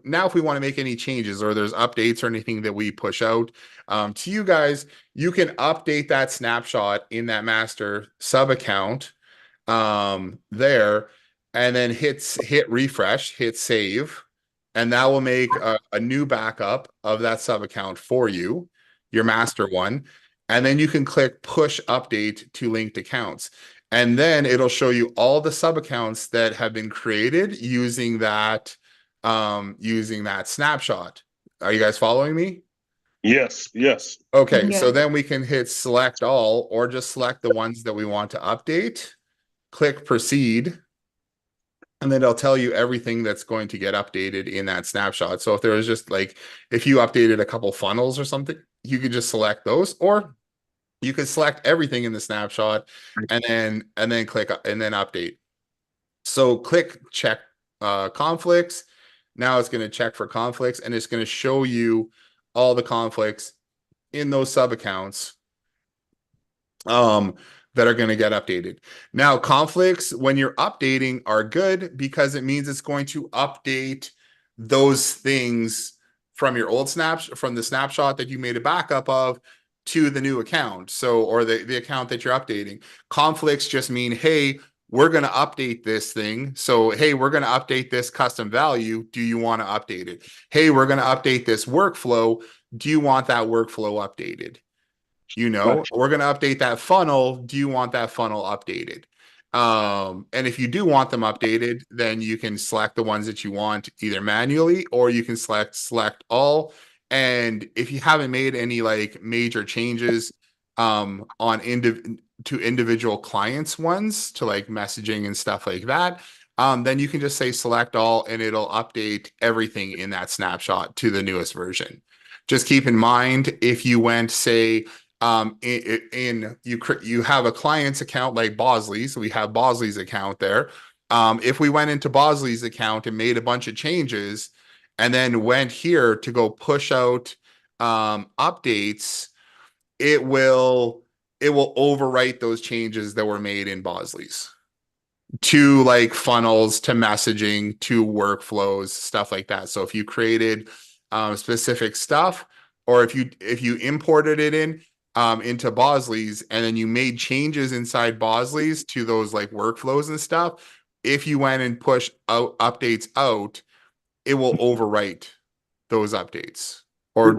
now if we want to make any changes or there's updates or anything that we push out to you guys, you can update that snapshot in that master sub account there, and then hit refresh, hit save, and that will make a new backup of that sub account for you, your master one. And then you can click push update to linked accounts. And then it'll show you all the sub accounts that have been created using that snapshot. Are you guys following me? Yes. Okay, so Yes. then we can hit select all or just select the ones that we want to update. Click proceed. And then it'll tell you everything that's going to get updated in that snapshot. So if there was just if you updated a couple funnels or something, you could just select those, or you could select everything in the snapshot and then click and then update. So click check conflicts. Now it's going to check for conflicts and it's going to show you all the conflicts in those sub accounts that are going to get updated. Now, conflicts when you're updating are good because it means it's going to update those things from your old from the snapshot that you made a backup of to the new account. So, or the account that you're updating. Conflicts just mean, hey, we're going to update this thing. So, hey, we're going to update this custom value. Do you want to update it? Hey, we're going to update this workflow. Do you want that workflow updated? We're going to update that funnel. Do you want that funnel updated? And if you do want them updated, then you can select the ones that you want either manually or you can select all. And if you haven't made any major changes on to individual clients ones to messaging and stuff like that, then you can just say select all and it'll update everything in that snapshot to the newest version. Just keep in mind, if you went, say, you have a client's account like Bosley, so we have Bosley's account there. If we went into Bosley's account and made a bunch of changes and then went here to go push out updates, it will overwrite those changes that were made in Bosley's to funnels, to messaging, to workflows, stuff like that. So if you created specific stuff, or if you imported it into Bosley's and then you made changes inside Bosley's to those workflows and stuff, if you went and push out updates out, it will overwrite those updates. Or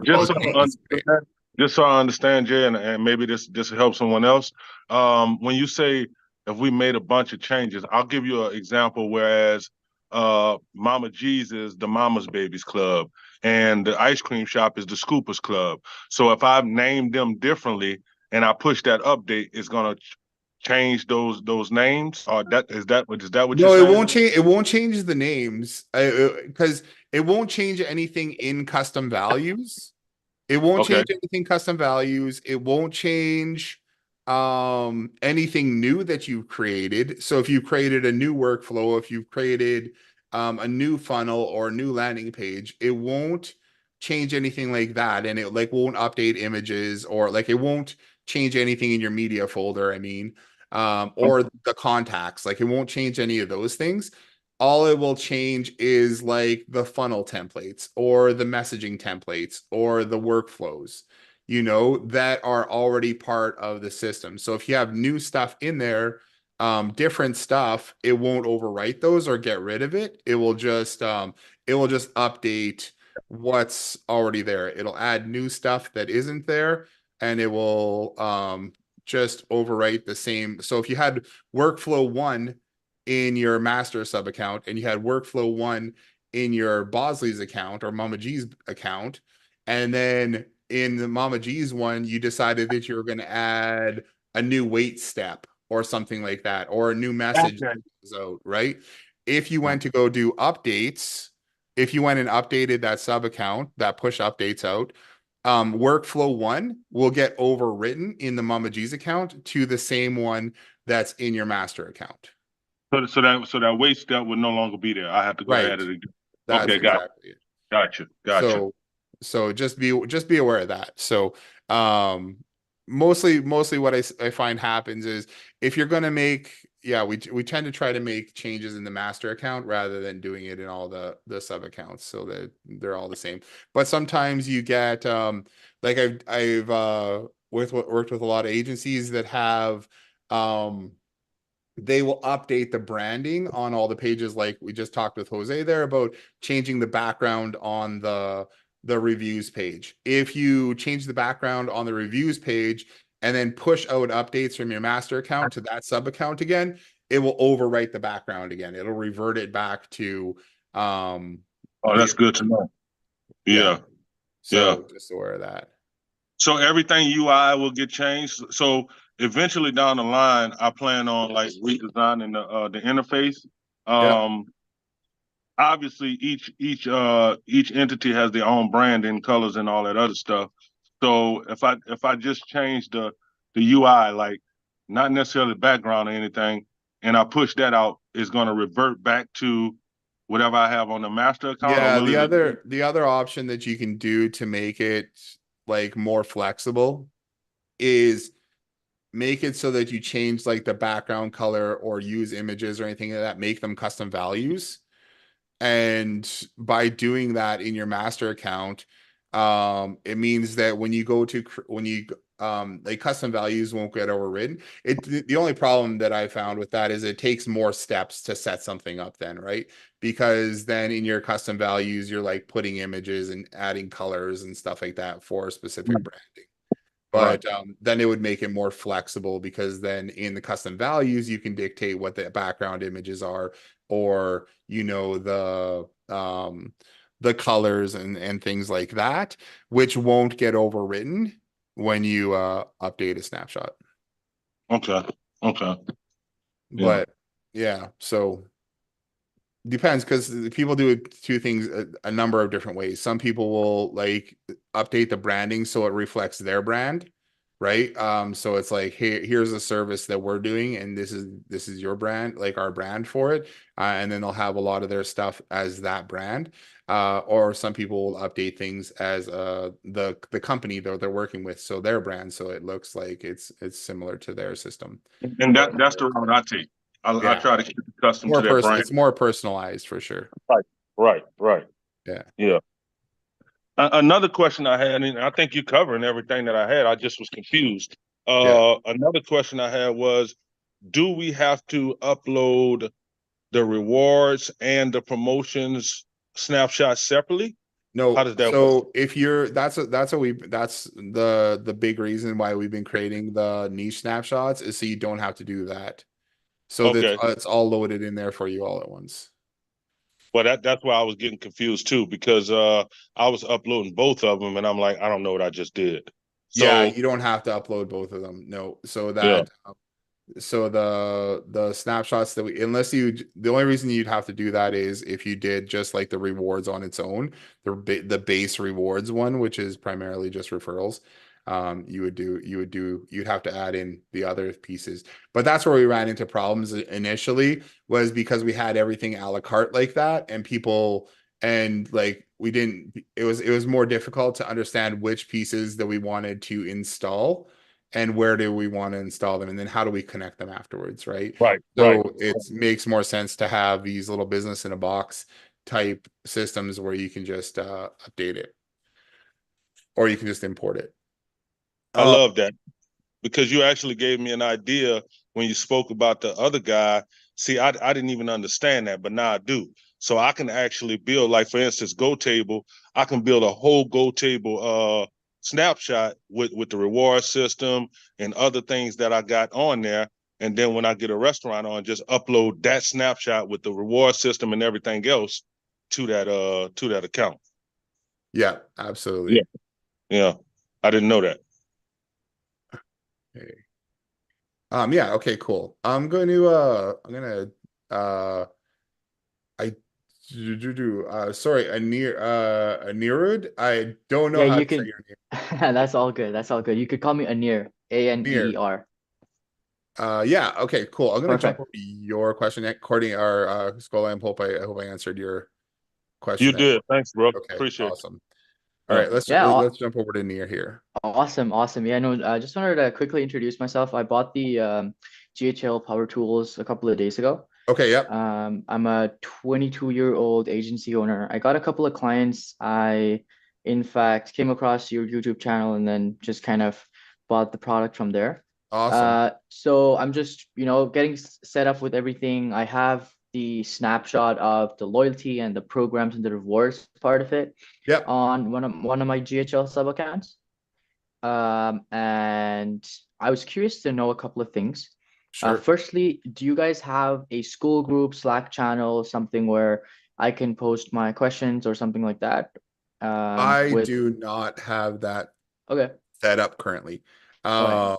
just so I understand, Jay, and maybe this will help someone else. When you say if we made a bunch of changes, I'll give you an example. Whereas Mama G's is the Mama's Babies Club, and the ice cream shop is the Scoopers Club. So if I've named them differently and I push that update, it's gonna change those names. Or is that what you're saying? No, it won't change. It won't change the names because it won't change anything in custom values. It won't change anything custom values. It won't change anything new that you've created. So if you created a new workflow, if you've created a new funnel or a new landing page, it won't change anything like that. And it won't update images or it won't change anything in your media folder, I mean, or the contacts. Like it won't change any of those things. All it will change is like the funnel templates or the messaging templates or the workflows, that are already part of the system. So if you have new stuff in there, different stuff, it won't overwrite those or get rid of it. It will just update what's already there. It'll add new stuff that isn't there, and it will just overwrite the same. So if you had workflow one in your master sub account and you had workflow one in your Bosley's account or Mama G's account, and then in the Mama G's one, you decided that you were going to add a new wait step or something like that, or a new message Okay. that goes out, right? If you went to go do updates, if you went and updated that sub account, that push updates out, workflow one will get overwritten in the Mama G's account to the same one that's in your master account. So that wait step would no longer be there. I have to go Right. add it again. That's Okay, exactly it. gotcha. So just be aware of that. So mostly what I find happens is if you're gonna make, yeah, we tend to try to make changes in the master account rather than doing it in all the sub accounts so that they're all the same. But sometimes you get like I've worked with a lot of agencies that have they will update the branding on all the pages, like we just talked with Jose there about changing the background on the reviews page. If you change the background on the reviews page and then push out updates from your master account to that sub account again, it will overwrite the background again. It'll revert it back to Oh, the that's good to know. yeah. Yeah, yeah. So just aware of that. So everything UI will get changed. So eventually down the line, I plan on like redesigning the interface. Yeah. Um, Obviously each entity has their own brand and colors and all that other stuff. So if I just change the UI, like not necessarily background or anything, and I push that out, it's going to revert back to whatever I have on the master account, or Yeah, will the it? other the other option that you can do to make it like more flexible is make it so that you change like the background color or use images or anything like that, make them custom values. And by doing that in your master account, it means that when you go to when you like custom values won't get overridden. The only problem that I found with that is it takes more steps to set something up then, right? Because then in your custom values, you're like putting images and adding colors and stuff like that for specific branding. Right. But then it would make it more flexible because then in the custom values, you can dictate what the background images are, or the colors and things like that, which won't get overwritten when you update a snapshot. Okay. Okay. Yeah. But yeah, so depends because people do two things a number of different ways. Some people will like update the branding so it reflects their brand, right? So it's like, hey, here's a service that we're doing, and this is your brand, like our brand for it, and then they'll have a lot of their stuff as that brand. Or some people will update things as the company that they're working with, so their brand, so it looks like it's similar to their system. And that's the route I take. I Yeah, try to keep it custom to that brand. it's more personalized for sure. Right. Yeah. Yeah. Another question I had, and I think you're covering everything that I had. I just was confused. Yeah. Another question I had was, do we have to upload the rewards and the promotions snapshots separately? How No, does that work? so if you're that's the big reason why we've been creating the niche snapshots is so you don't have to do that. So that Okay. it's all loaded in there for you all at once. Well, that's why I was getting confused too, because I was uploading both of them, and I'm like, I don't know what I just did. Yeah, So you don't have to upload both of them. No, yeah, so the snapshots that we unless you the only reason you'd have to do that is if you did just like the rewards on its own, the base rewards one, which is primarily just referrals. You'd have to add in the other pieces. But that's where we ran into problems initially, was because we had everything a la carte like that, and people and like we didn't it was more difficult to understand which pieces that we wanted to install and where do we want to install them, and then how do we connect them afterwards, right? Right, right. So it makes more sense to have these little business in a box type systems where you can just update it, or you can just import it. I Uh, love that because you actually gave me an idea when you spoke about the other guy. See, I didn't even understand that, but now I do. So I can actually build, like for instance, Go Table. I can build a whole Go Table snapshot with the reward system and other things that I got on there. And then when I get a restaurant on, just upload that snapshot with the reward system and everything else to that account. yeah, Yeah, absolutely. yeah. I didn't know that. Okay. Yeah, okay, cool. Uh I sorry, Anirud. I don't know Yeah, how you to say could. your name. That's all good. That's all good. You could call me Anir, Near. Aneer. Yeah, okay, cool. I'm gonna jump Perfect. over to your question, Courtney, or Scholar. I hope I answered your You question there. did. Thanks, bro. Okay, Appreciate awesome. All you. Yeah. right, Yeah, let's jump over to Near here. awesome, awesome. Yeah, no, I just wanted to quickly introduce myself. I bought the GHL Power Tools a couple of days ago. Okay, yep. I'm a 22-year-old agency owner. I got a couple of clients. I, in fact, came across your YouTube channel and then just kind of bought the product from there. Awesome. So I'm just, getting set up with everything. I have the snapshot of the loyalty and the programs and the rewards part of it Yep, on one of my GHL sub accounts. And I was curious to know a couple of things. sure. Firstly, do you guys have a school group Slack channel, something where I can post my questions or something like that? I With do not have that Okay, set up currently. okay, Um,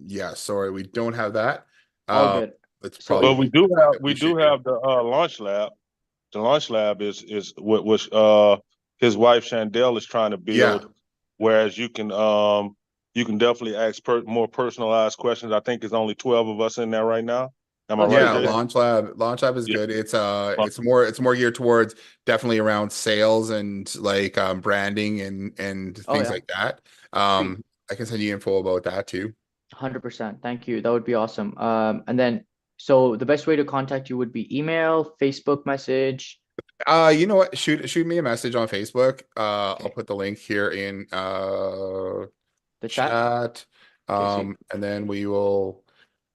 yeah, sorry, we don't have that. all Um, good. it's So probably But if something that we we should do do. have the launch lab. The launch lab is what was his wife Chandel is trying to Yeah. build, whereas you can definitely ask more personalized questions. I think there's only 12 of us in there right now. Am I Oh, right, Yeah, sweet, Jay? yeah, Launch Lab is Yeah. good. It's more geared towards definitely around sales and like branding and oh things yeah, like that. sweet, I can send you info about that too. 100%. Thank you. That would be awesome. And then so the best way to contact you would be email, Facebook message. You know what? Shoot me a message on Facebook. I'll Okay, put the link here in the chat. chat. Okay, sweet. And then we will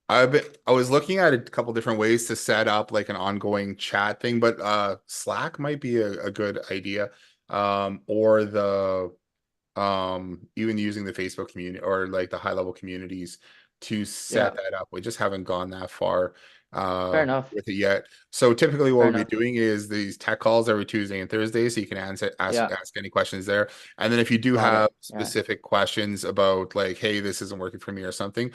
I was looking at a couple different ways to set up like an ongoing chat thing, but Slack might be a good idea. Or the even using the Facebook community or like the high level communities to set Yeah, that up. We just haven't gone that far fair enough. with it yet. So typically what Fair we'll be enough. doing is these tech calls every Tuesday and Thursday, so you can Yeah, ask any questions there. And then if you do got have it. Yeah, specific questions about like, hey, this isn't working for me or something,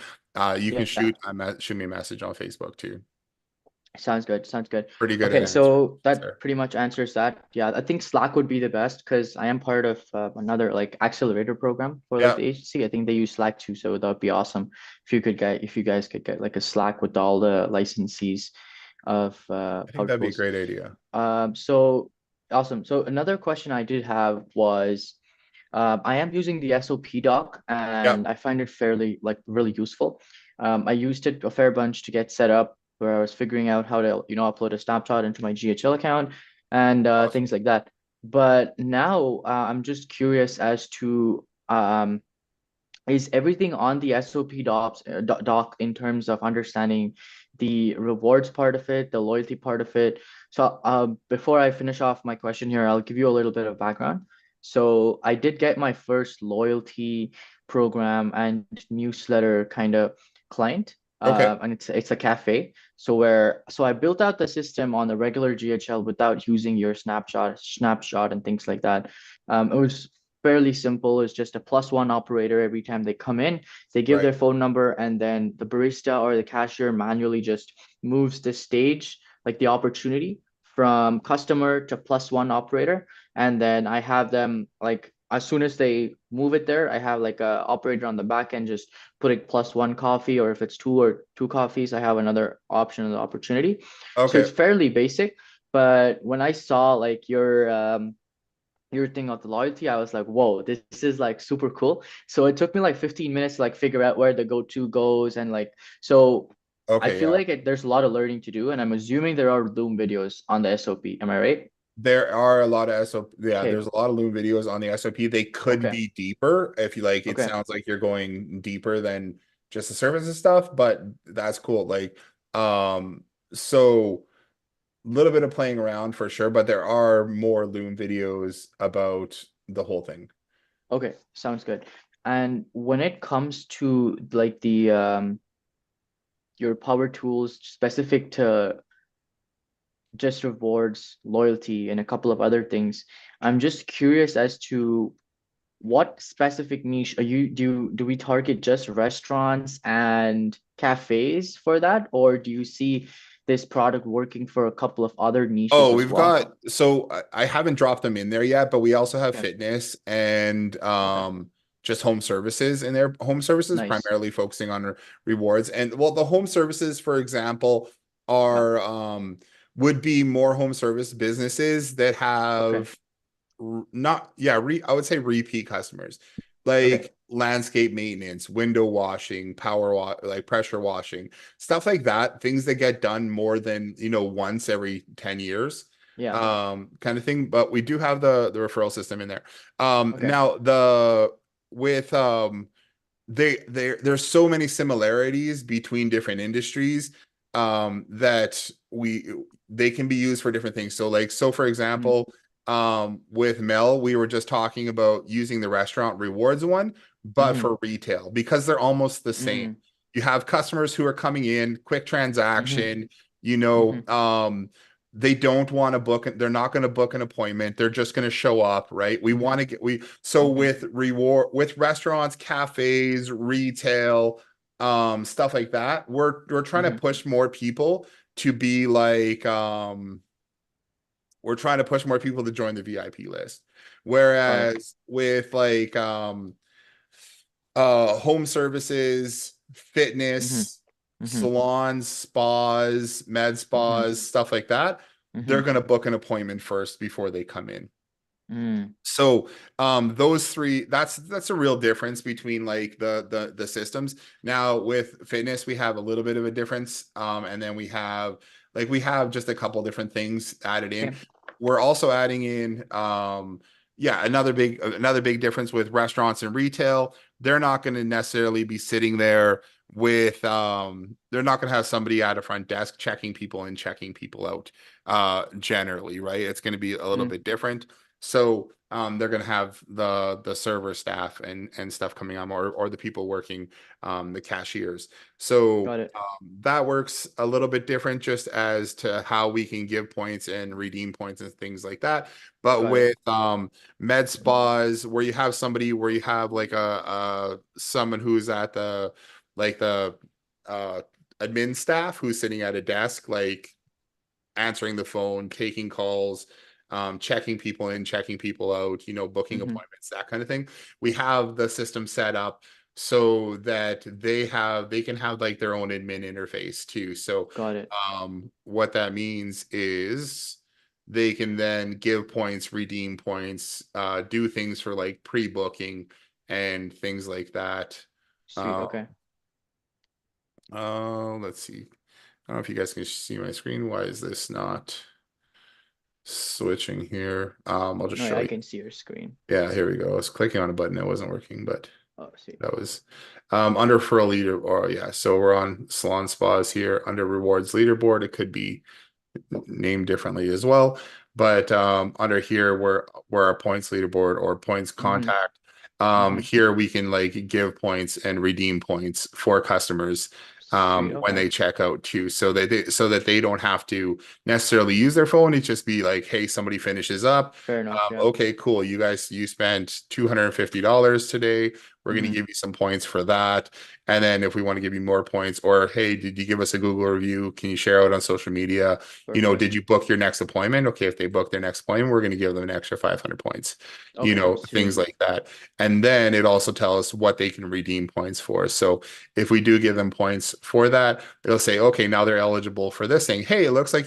you can yeah. shoot me a message on Facebook too. Sounds good. Sounds good. Pretty good at Okay, answering so that there. pretty much answers that. Yeah, I think Slack would be the best because I am part of another like accelerator program for like Yeah, the agency. I think they use Slack too, so that would be awesome if you guys could get like a Slack with all the licensees of I think Power that'd be a Tools. great idea. So awesome. So another question I did have was I am using the SOP doc Yeah, and I find it fairly like really useful. I used it a fair bunch to get set up where I was figuring out how to, upload a snapshot into my GHL account and awesome. things like that. But now I'm just curious as to is everything on the SOP doc in terms of understanding the rewards part of it, the loyalty part of it. So before I finish off my question here, I'll give you a little bit of background. So I did get my first loyalty program and newsletter kind of client, Okay. and it's a cafe. So I built out the system on the regular GHL without using your snapshot and things like that. It was fairly simple. It's just a +1 operator every time they come in. They give Right. their phone number, and then the barista or the cashier manually just moves the stage, like the opportunity from customer to +1 operator. And then I have them like as soon as they move it there, I have like a operator on the back end just putting +1 coffee, or if it's two coffees, I have another option of the opportunity. So Okay. it's fairly basic. But when I saw like your thing of the loyalty, I was like, whoa, this is like super cool. So it took me like 15 minutes to like figure out where the go-to goes, and like, so I Okay, feel yeah. like there's a lot of learning to do, and I'm assuming there are Loom videos on the SOP. Am I right? There are a lot of SOP, yeah, Okay. there's a lot of Loom videos on the SOP. They could Okay. be deeper if you like, it Okay. sounds like you're going deeper than just the service and stuff, but that's cool. Like, so a little bit of playing around for sure, but there are more Loom videos about the whole thing. Okay. Sounds good. And when it comes to like the your power tools specific to just rewards, loyalty, and a couple of other things, I'm just curious as to what specific niche are you do we target just restaurants and cafes for that, or do you see this product working for a couple of other niches Oh, as we've well? got, so I haven't dropped them in there yet, but we also have Okay. fitness and Okay. just home services in there. Home services Nice. primarily focusing on rewards. And well, the home services, for example, Yeah. are would be more home service businesses that Okay. have not, yeah, I would say repeat customers, Okay. like landscape maintenance, window washing, like pressure washing, stuff like that, things that get done more than, once every 10 years, Yeah. kind of thing. But we do have the referral system in there. Okay. Now the with there's so many similarities between different industries, that they can be used for different things. So like, so for Mm-hmm. example, with Mel, we were just talking about using the restaurant rewards one, but Mm-hmm. for retail, because they're almost the same. Mm-hmm. You have customers who are coming in, quick Mm-hmm. transaction, Mm-hmm. they don't want to book it, they're not going to book an appointment, they're just going to show up, right? We Mm-hmm. want to get we so Mm-hmm. with restaurants, cafes, retail, stuff like that, we're trying to Mm-hmm. push more people to be like, we're trying to push more people to join the VIP list. Got it. Whereas with like home services, Mm-hmm. fitness, Mm-hmm. salons, spas, med Mm-hmm. spas, stuff like that, they're Mm-hmm. going to book an appointment first before they come in. Mm. So those three, that's a real difference between like the systems. Now with fitness, we have a little bit of a difference. And then we have just a couple different things added in. Okay. We're also adding in yeah, another big difference with restaurants and retail. They're not going to necessarily be sitting there with they're not going to have somebody at a front desk checking people in, checking people out, generally, right? It's going to be a little Mm. bit different. So they're going to have the server staff and stuff coming on, or the people working, the cashiers. So Got it. that works a little bit different just as to how we can give points and redeem points and things like that. But Got it. with med spas, where you have somebody, where you have like someone who's at the uh admin staff who's sitting at a desk, like answering the phone, taking calls, checking people in, checking people out, booking Mm-hmm. appointments, that kind of thing. We have the system set up so that they can have like their own admin interface too. So Got it. what that means is they can then give points, redeem points, do things for like pre-booking and things like that. Sweet. Uh, Okay. let's see. I don't know if you guys can see my screen. Why is this not switching here? I'll just No, yeah, show I you. can see your screen. Yeah, here we go. I was clicking on a button, it wasn't working, but Oh, sweet. that was under for a leader. Or yeah, so we're on salon spas here under rewards leaderboard. It could be named differently as well. But under here, where our points leaderboard or points Mm-hmm. contact, Mm-hmm. here we can like give points and redeem points for customers Sweet. when Okay. they check out too, so that they don't have to necessarily use their phone. It just be like, hey, somebody finishes up. Fair enough. Yeah. Okay, cool. You spent $250 today. We're going to Mm-hmm. give you some points for that. And then if we want to give you more points, or hey, did you give us a Google review? Can you share out on social media? Perfect. Did you book your next appointment? Okay, if they book their next appointment, we're going to give them an extra 500 points, Okay. things Sweet. like that. And then it also tells us what they can redeem points for. So if we do give them points for that, it'll say, okay, now they're eligible for this thing. Hey, it looks like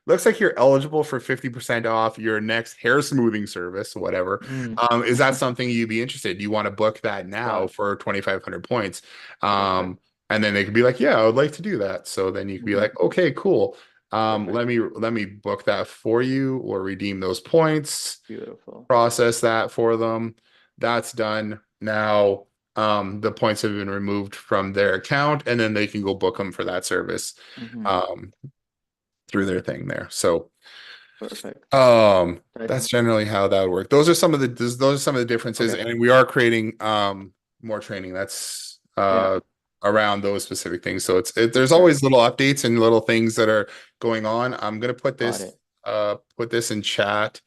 looks like you're eligible for 50% off your next hair smoothing service, whatever. Mm. Is that something you'd be interested? Do you want to book that Got now it. for 2,500 points? Perfect. And then they could be like, yeah, I would like to do that. So then you could be Hmm. like, okay, cool. Perfect. Let me book that for you or redeem those points, Beautiful. process that for them. That's done. Now, the points have been removed from their account, and then they can go book them for that service Hmm. um, through their thing there. So, Perfect. that's That's generally how that would work. Those are some of the differences, okay. and we are creating more training that's Yeah, around those specific things. So there's sure. always little updates and little things that are going on. I'm gonna Got it. put this in chat.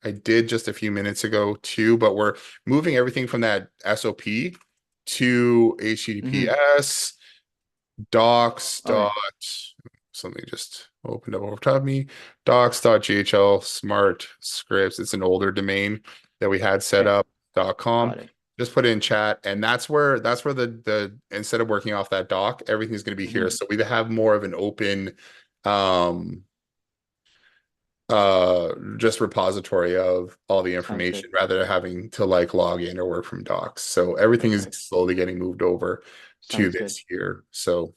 I did just a few minutes ago too, but we're moving everything from that SOP to Hmm. HTTPS docs Okay. dot something just opened up over top of me. Docs.ghl smart scripts. It's an older domain that we had set Okay. up .com. Got it. Just put it in chat, and that's where the instead of working off that doc, everything's going to be here. Hmm. So we have more of an open um just repository of all the Sounds good. information rather than having to like log in or work from docs. So everything is Perfect. slowly getting moved over to Sounds good. this here. So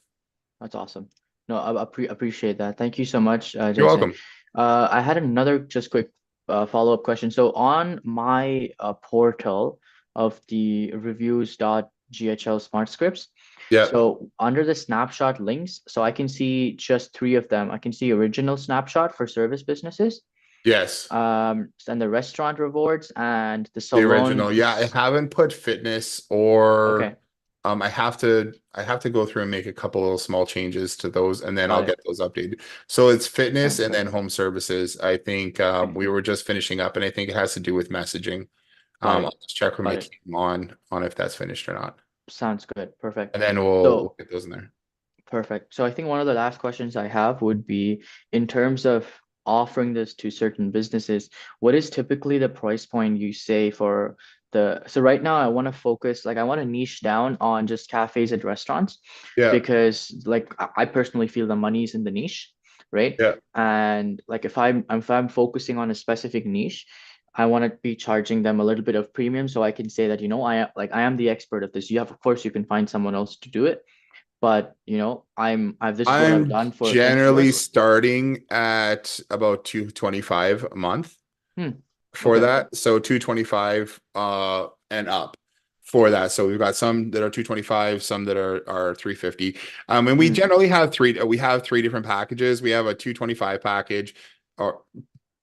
That's awesome. No, I appreciate that. Thank you so much, you're Jason. welcome. I had another just quick follow-up question. So on my portal of the reviews.ghl smart scripts, Yeah. so under the snapshot links, so I can see just three of them. I can see original snapshot for service businesses, Yes. and the restaurant rewards and the The original. salon. Yeah, I haven't put fitness or Okay, I have to go through and make a couple of small changes to those and then got I'll it. get those updated. So it's fitness Sounds and good. then home services. I think Okay, we were just finishing up and I think it has to do with messaging. got I'll it. just check with my Got it. team on if that's finished or not. Sounds good. Perfect. And then we'll So get those in there. perfect. So I think one of the last questions I have would be in terms of offering this to certain businesses, what is typically the price point you say for so right now I want to focus, like I want to niche down on just cafes and restaurants Yeah. because like I personally feel the money's in the niche, right? Yeah. And like if I'm focusing on a specific niche, I want to be charging them a little bit of premium so I can say that, I am the expert of this. Of course you can find someone else to do it, but this is what I've I'm done for X generally work. starting at about 225 a month Hmm. for Okay. that. So 225 and up for that. So we've got some that are 225, some that are 350. And we Hmm. generally have three different packages. We have a 225 package or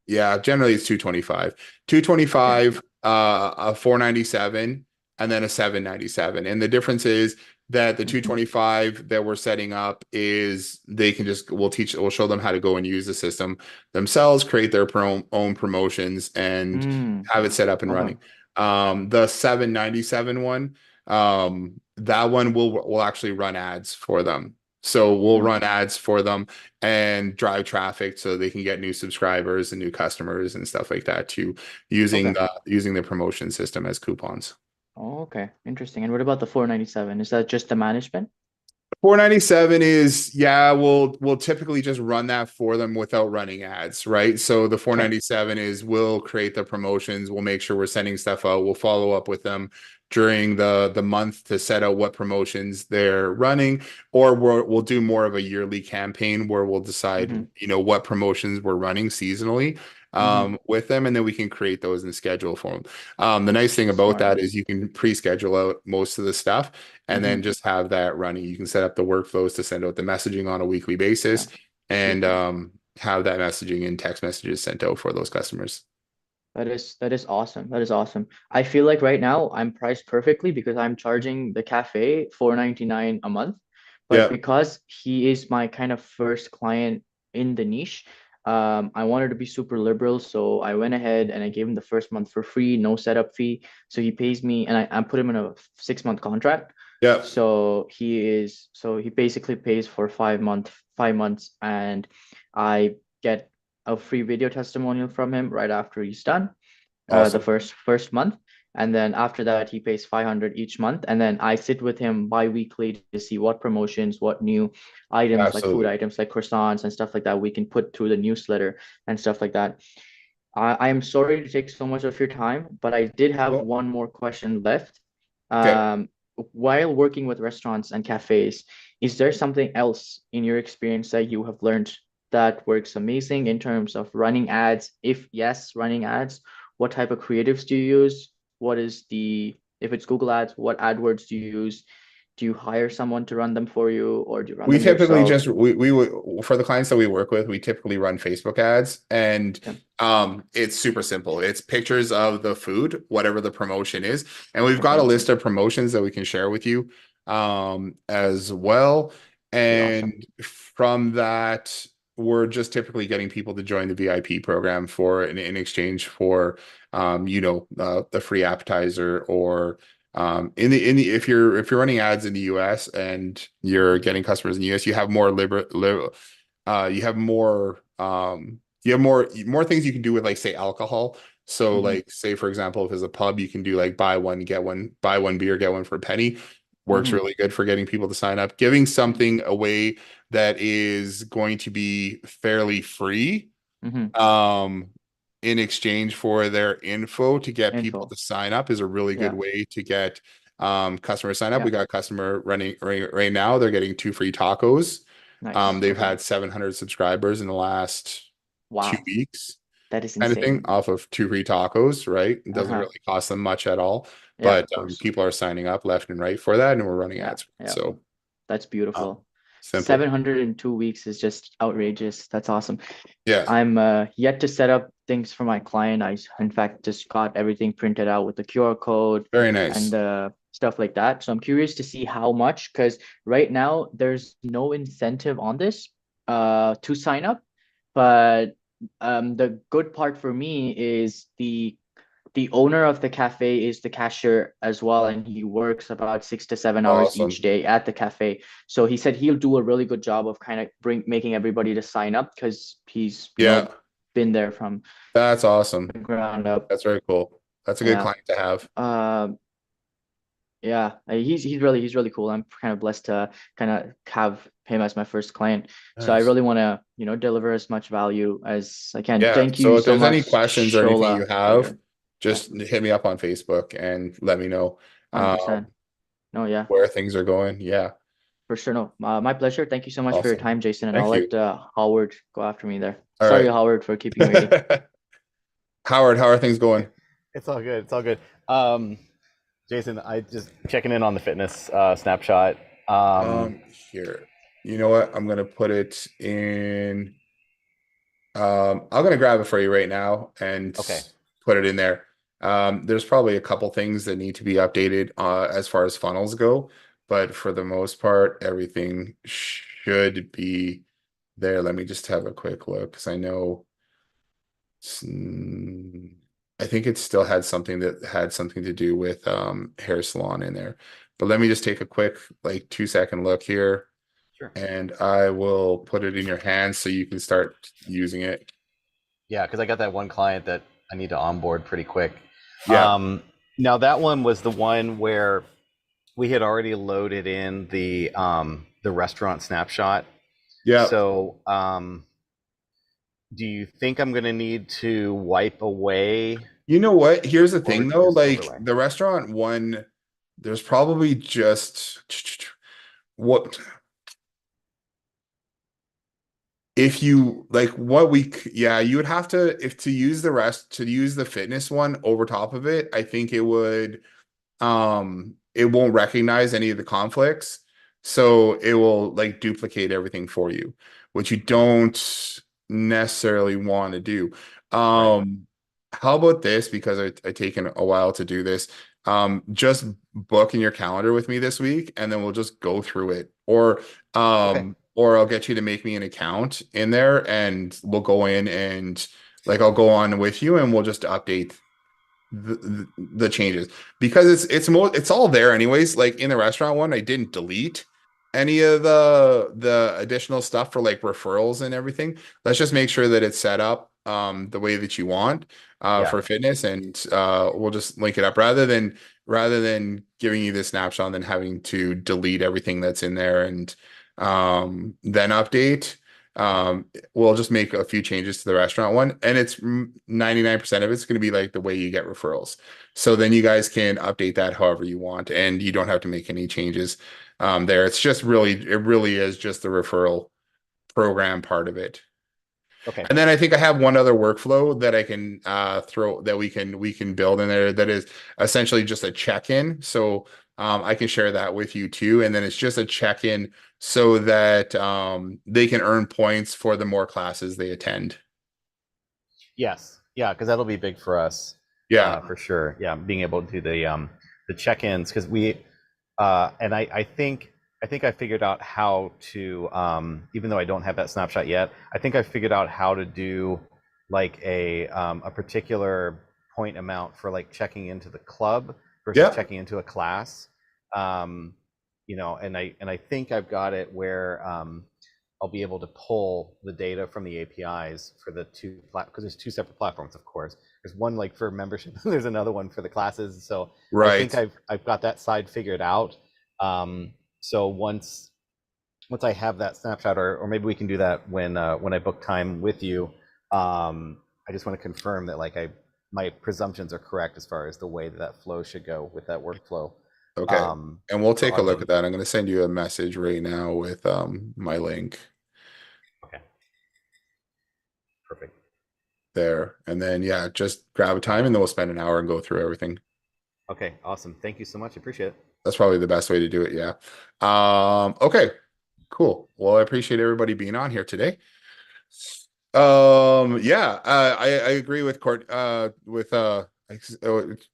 yeah, generally it's 225. Okay. 225, a 497, and then a 797. And the difference is that the Hmm. 225 that we're setting up is they can we'll show them how to go and use the system themselves, create their own promotions, and Hmm. have it set up and Okay. running. The 797 one, that one will actually run ads for them. So we'll Hmm. run ads for them and drive traffic so they can get new subscribers and new customers and stuff like that too, using Okay. the promotion system as coupons. Oh, okay. Interesting. And what about the 497? Is that just the management? 497 is, yeah, we'll typically just run that for them without running ads, right? So the Okay. 497 is we'll create the promotions, we'll make sure we're sending stuff out, we'll follow up with them during the month to set out what promotions they're running, or we'll do more of a yearly campaign where we'll decide, Mm-hmm. what promotions we're running seasonally Mm-hmm. with them, and then we can create those and schedule for them. The nice thing about Smart. that is you can pre-schedule out most of the stuff and Mm-hmm. then just have that running. You can set up the workflows to send out the messaging on a weekly basis Okay. and Super. have that messaging and text messages sent out for those customers. That is awesome. That is awesome. I feel like right now I'm priced perfectly because I'm charging the cafe 499 a month. But Yeah. because he is my kind of first client in the niche, I wanted to be super liberal. So I went ahead and I gave him the first month for free, no setup fee. So he pays me and I put him in a 6-month contract. Yeah. So he basically pays for 5 months, and I get a free video testimonial from him right after he's done the Awesome. first month. And then after that, he pays 500 each month. And then I sit with him bi-weekly to see what promotions, what new items, like food Absolutely. items, like croissants and stuff like that, we can put through the newsletter and stuff like that. I am sorry to take so much of your time, but I did have Well, one more question left. okay. While working with restaurants and cafes, is there something else in your experience that you have learned that works amazing in terms of running ads? If yes, running ads, what type of creatives do you use? What is if it's Google Ads, what AdWords do you use? Do you hire someone to run them for you, or do you run We them typically yourself? just we would, for the clients that we work with, we typically run Facebook ads, and Okay, it's super simple. It's pictures of the food, whatever the promotion is, and we've got a okay, list of promotions that we can share with you as well. that'd be awesome. And from that, we're just typically getting people to join the VIP program for in exchange for the free appetizer, or in the if you're running ads in the US and you're getting customers in the US, you have more you have more things you can do with, like, say, alcohol. So, Hmm. like, say for example, if it's a pub, you can do like buy one beer, get one for a penny. Works Hmm. really good for getting people to sign up. Giving something away that is going to be fairly free Hmm. um in exchange for their info to get people Info. to sign up is a really good Yeah. way to get customers sign up. We Yeah. got a customer running right now. They're getting 2 free tacos. Nice. They've Okay. had 700 subscribers in the last two Wow. weeks, That is kind of thing, insane. off of 2 free tacos, right? It doesn't Uh-huh. really cost them much at all, Yeah, but of course. people are signing up left and right for that, and we're running Yeah. ads for it. Yeah. So That's um, beautiful. simple. 702 weeks is just outrageous. That's awesome. Yeah, I'm yet to set up things for my client. In fact, just got everything printed out with the QR code very and nice. stuff like that. So I'm curious to see how much, because right now there's no incentive on this to sign up. But the good part for me is the owner of the cafe is the cashier as well, and he works about 6 to 7 hours each Awesome. day at the cafe. So he said he'll do a really good job of kind of making everybody to sign up because he's Yeah, been there from that's awesome. the ground up. That's very cool. That's a good Yeah. client to have. Yeah, he's really cool. I'm kind of blessed to kind of have him as my first client. So I Nice. really want to, deliver as much value as I can. Yeah. Thank you So if so there's any much, questions or anything you Shola, for have, your, yeah, just hit me up on Facebook and let me know 100%. No, yeah, where things are going. Yeah. for sure. No, my pleasure. Thank you so much for your Awesome. time, Jason, and I'll Thank you. let Howard go after me there. All Sorry, right. Howard, for keeping you waiting. Howard, how are things going? It's all good. It's all good. Jason, I just checking in on the fitness snapshot. Um, Here. You know what? I'm gonna put it in. I'm gonna grab it for you right now and okay. put it in there. There's probably a couple things that need to be updated as far as funnels go, but for the most part, everything should be there. Let me just have a quick look because I know I think it still had something that had something to do with hair salon in there. But let me just take a quick, like, 2 second look here, Sure. and I will put it in your hands so you can start using it. Yeah, because I got that one client that I need to onboard pretty quick. Yeah. Now that one was the one where we had already loaded in the restaurant snapshot. Yeah. So do you think I'm gonna need to wipe away You know what? Here's the or thing though, just like overlay? the restaurant one, there's probably just what if you like what we yeah, you would have to, if to use to use the fitness one over top of it, I think it won't recognize any of the conflicts, so it will like duplicate everything for you, which you don't necessarily want to do. Right. How about this, because I taken a while to do this. Just book in your calendar with me this week, and then we'll just go through it, Okay. or I'll get you to make me an account in there, and we'll go in and, like, I'll go on with you and we'll just update the changes, because it's all there anyways. Like in the restaurant one, I didn't delete any of the additional stuff for like referrals and everything. Let's just make sure that it's set up the way that you want Yeah. for fitness, and we'll just link it up rather than giving you the snapshot and then having to delete everything that's in there and then update. We'll just make a few changes to the restaurant one, and it's 99% of it's going to be like the way you get referrals. So then you guys can update that however you want, and you don't have to make any changes there. It's just it really is just the referral program part of it. Okay. And then I think I have one other workflow that I can throw that we can build in there that is essentially just a check-in. So I can share that with you too. And then it's just a check-in so that they can earn points for the more classes they attend. Yes. Yeah, because that'll be big for us. Yeah. For sure. Yeah, being able to do the check-ins, because we and I think I figured out how to even though I don't have that snapshot yet, I think I figured out how to do like a particular point amount for like checking into the club versus Yeah. checking into a class. You know, and I think I've got it where I'll be able to pull the data from the APIs for the because there's two separate platforms, of course. There's one like for membership, and there's another one for the classes. So I think Right. I've got that side figured out. So once I have that snapshot, or maybe we can do that when I book time with you. I just want to confirm that like my presumptions are correct as far as the way that flow should go with that workflow. Okay. And we'll take a look Awesome. at that. I'm going to send you a message right now with my link Okay. Perfect. there. And then yeah, just grab a time and then we'll spend an hour and go through everything. Okay, awesome. Thank you so much. Appreciate it. That's probably the best way to do it. Yeah. Okay. Cool. Well, I appreciate everybody being on here today. Yeah, I agree with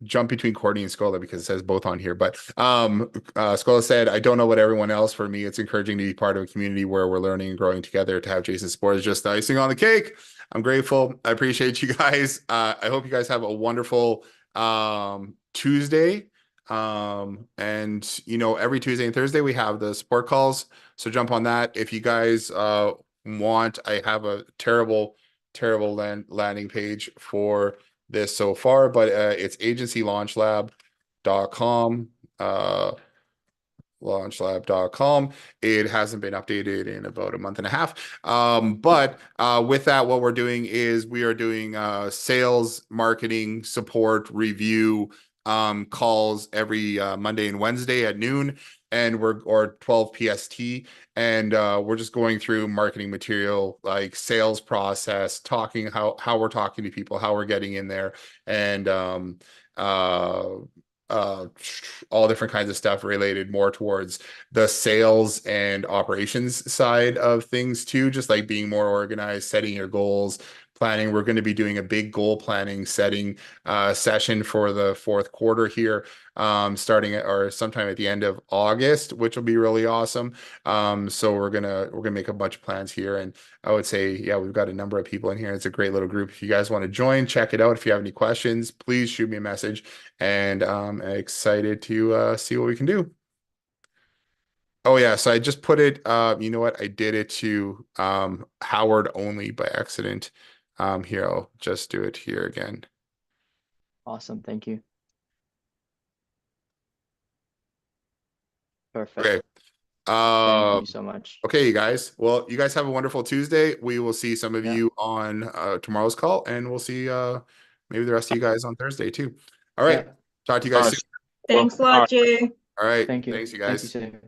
jump between Courtney and Scola because it says both on here. But Scola said, I don't know what everyone else. For me, it's encouraging to be part of a community where we're learning and growing together. To have Jason Sport is just the icing on the cake. I'm grateful. I appreciate you guys. I hope you guys have a wonderful Tuesday. And you know, every Tuesday and Thursday we have the support calls. So jump on that. If you guys want, I have a terrible landing page for this so far, but it's agencylaunchlab.com. Launchlab.com. It hasn't been updated in about a month and a half. But with that, what we're doing is we are doing sales, marketing, support, review calls every Monday and Wednesday at noon, and or 12 PST, and we're just going through marketing material like sales process, talking how we're talking to people, how we're getting in there, and uh all different kinds of stuff related more towards the sales and operations side of things too, just like being more organized, setting your goals, planning. We're going to be doing a big goal planning setting session for the fourth quarter here, starting or sometime at the end of August, which will be really awesome. So we're gonna make a bunch of plans here, and I would say, yeah, we've got a number of people in here. It's a great little group. If you guys want to join, check it out. If you have any questions, please shoot me a message, and I'm excited to see what we can do. Oh yeah, so I just put it, you know what? I did it to Howard only by accident. Here, I'll just do it here again. Awesome. Thank you. Perfect. Okay. Thank you so much. Okay, you guys. Well, you guys have a wonderful Tuesday. We will see some of Yeah. you on tomorrow's call, and we'll see maybe the rest of you guys on Thursday too. All right. Yeah. Talk to you guys soon. Thanks a lot, Jay. All right. Thank you. Thanks, you Thank guys. you, Sam.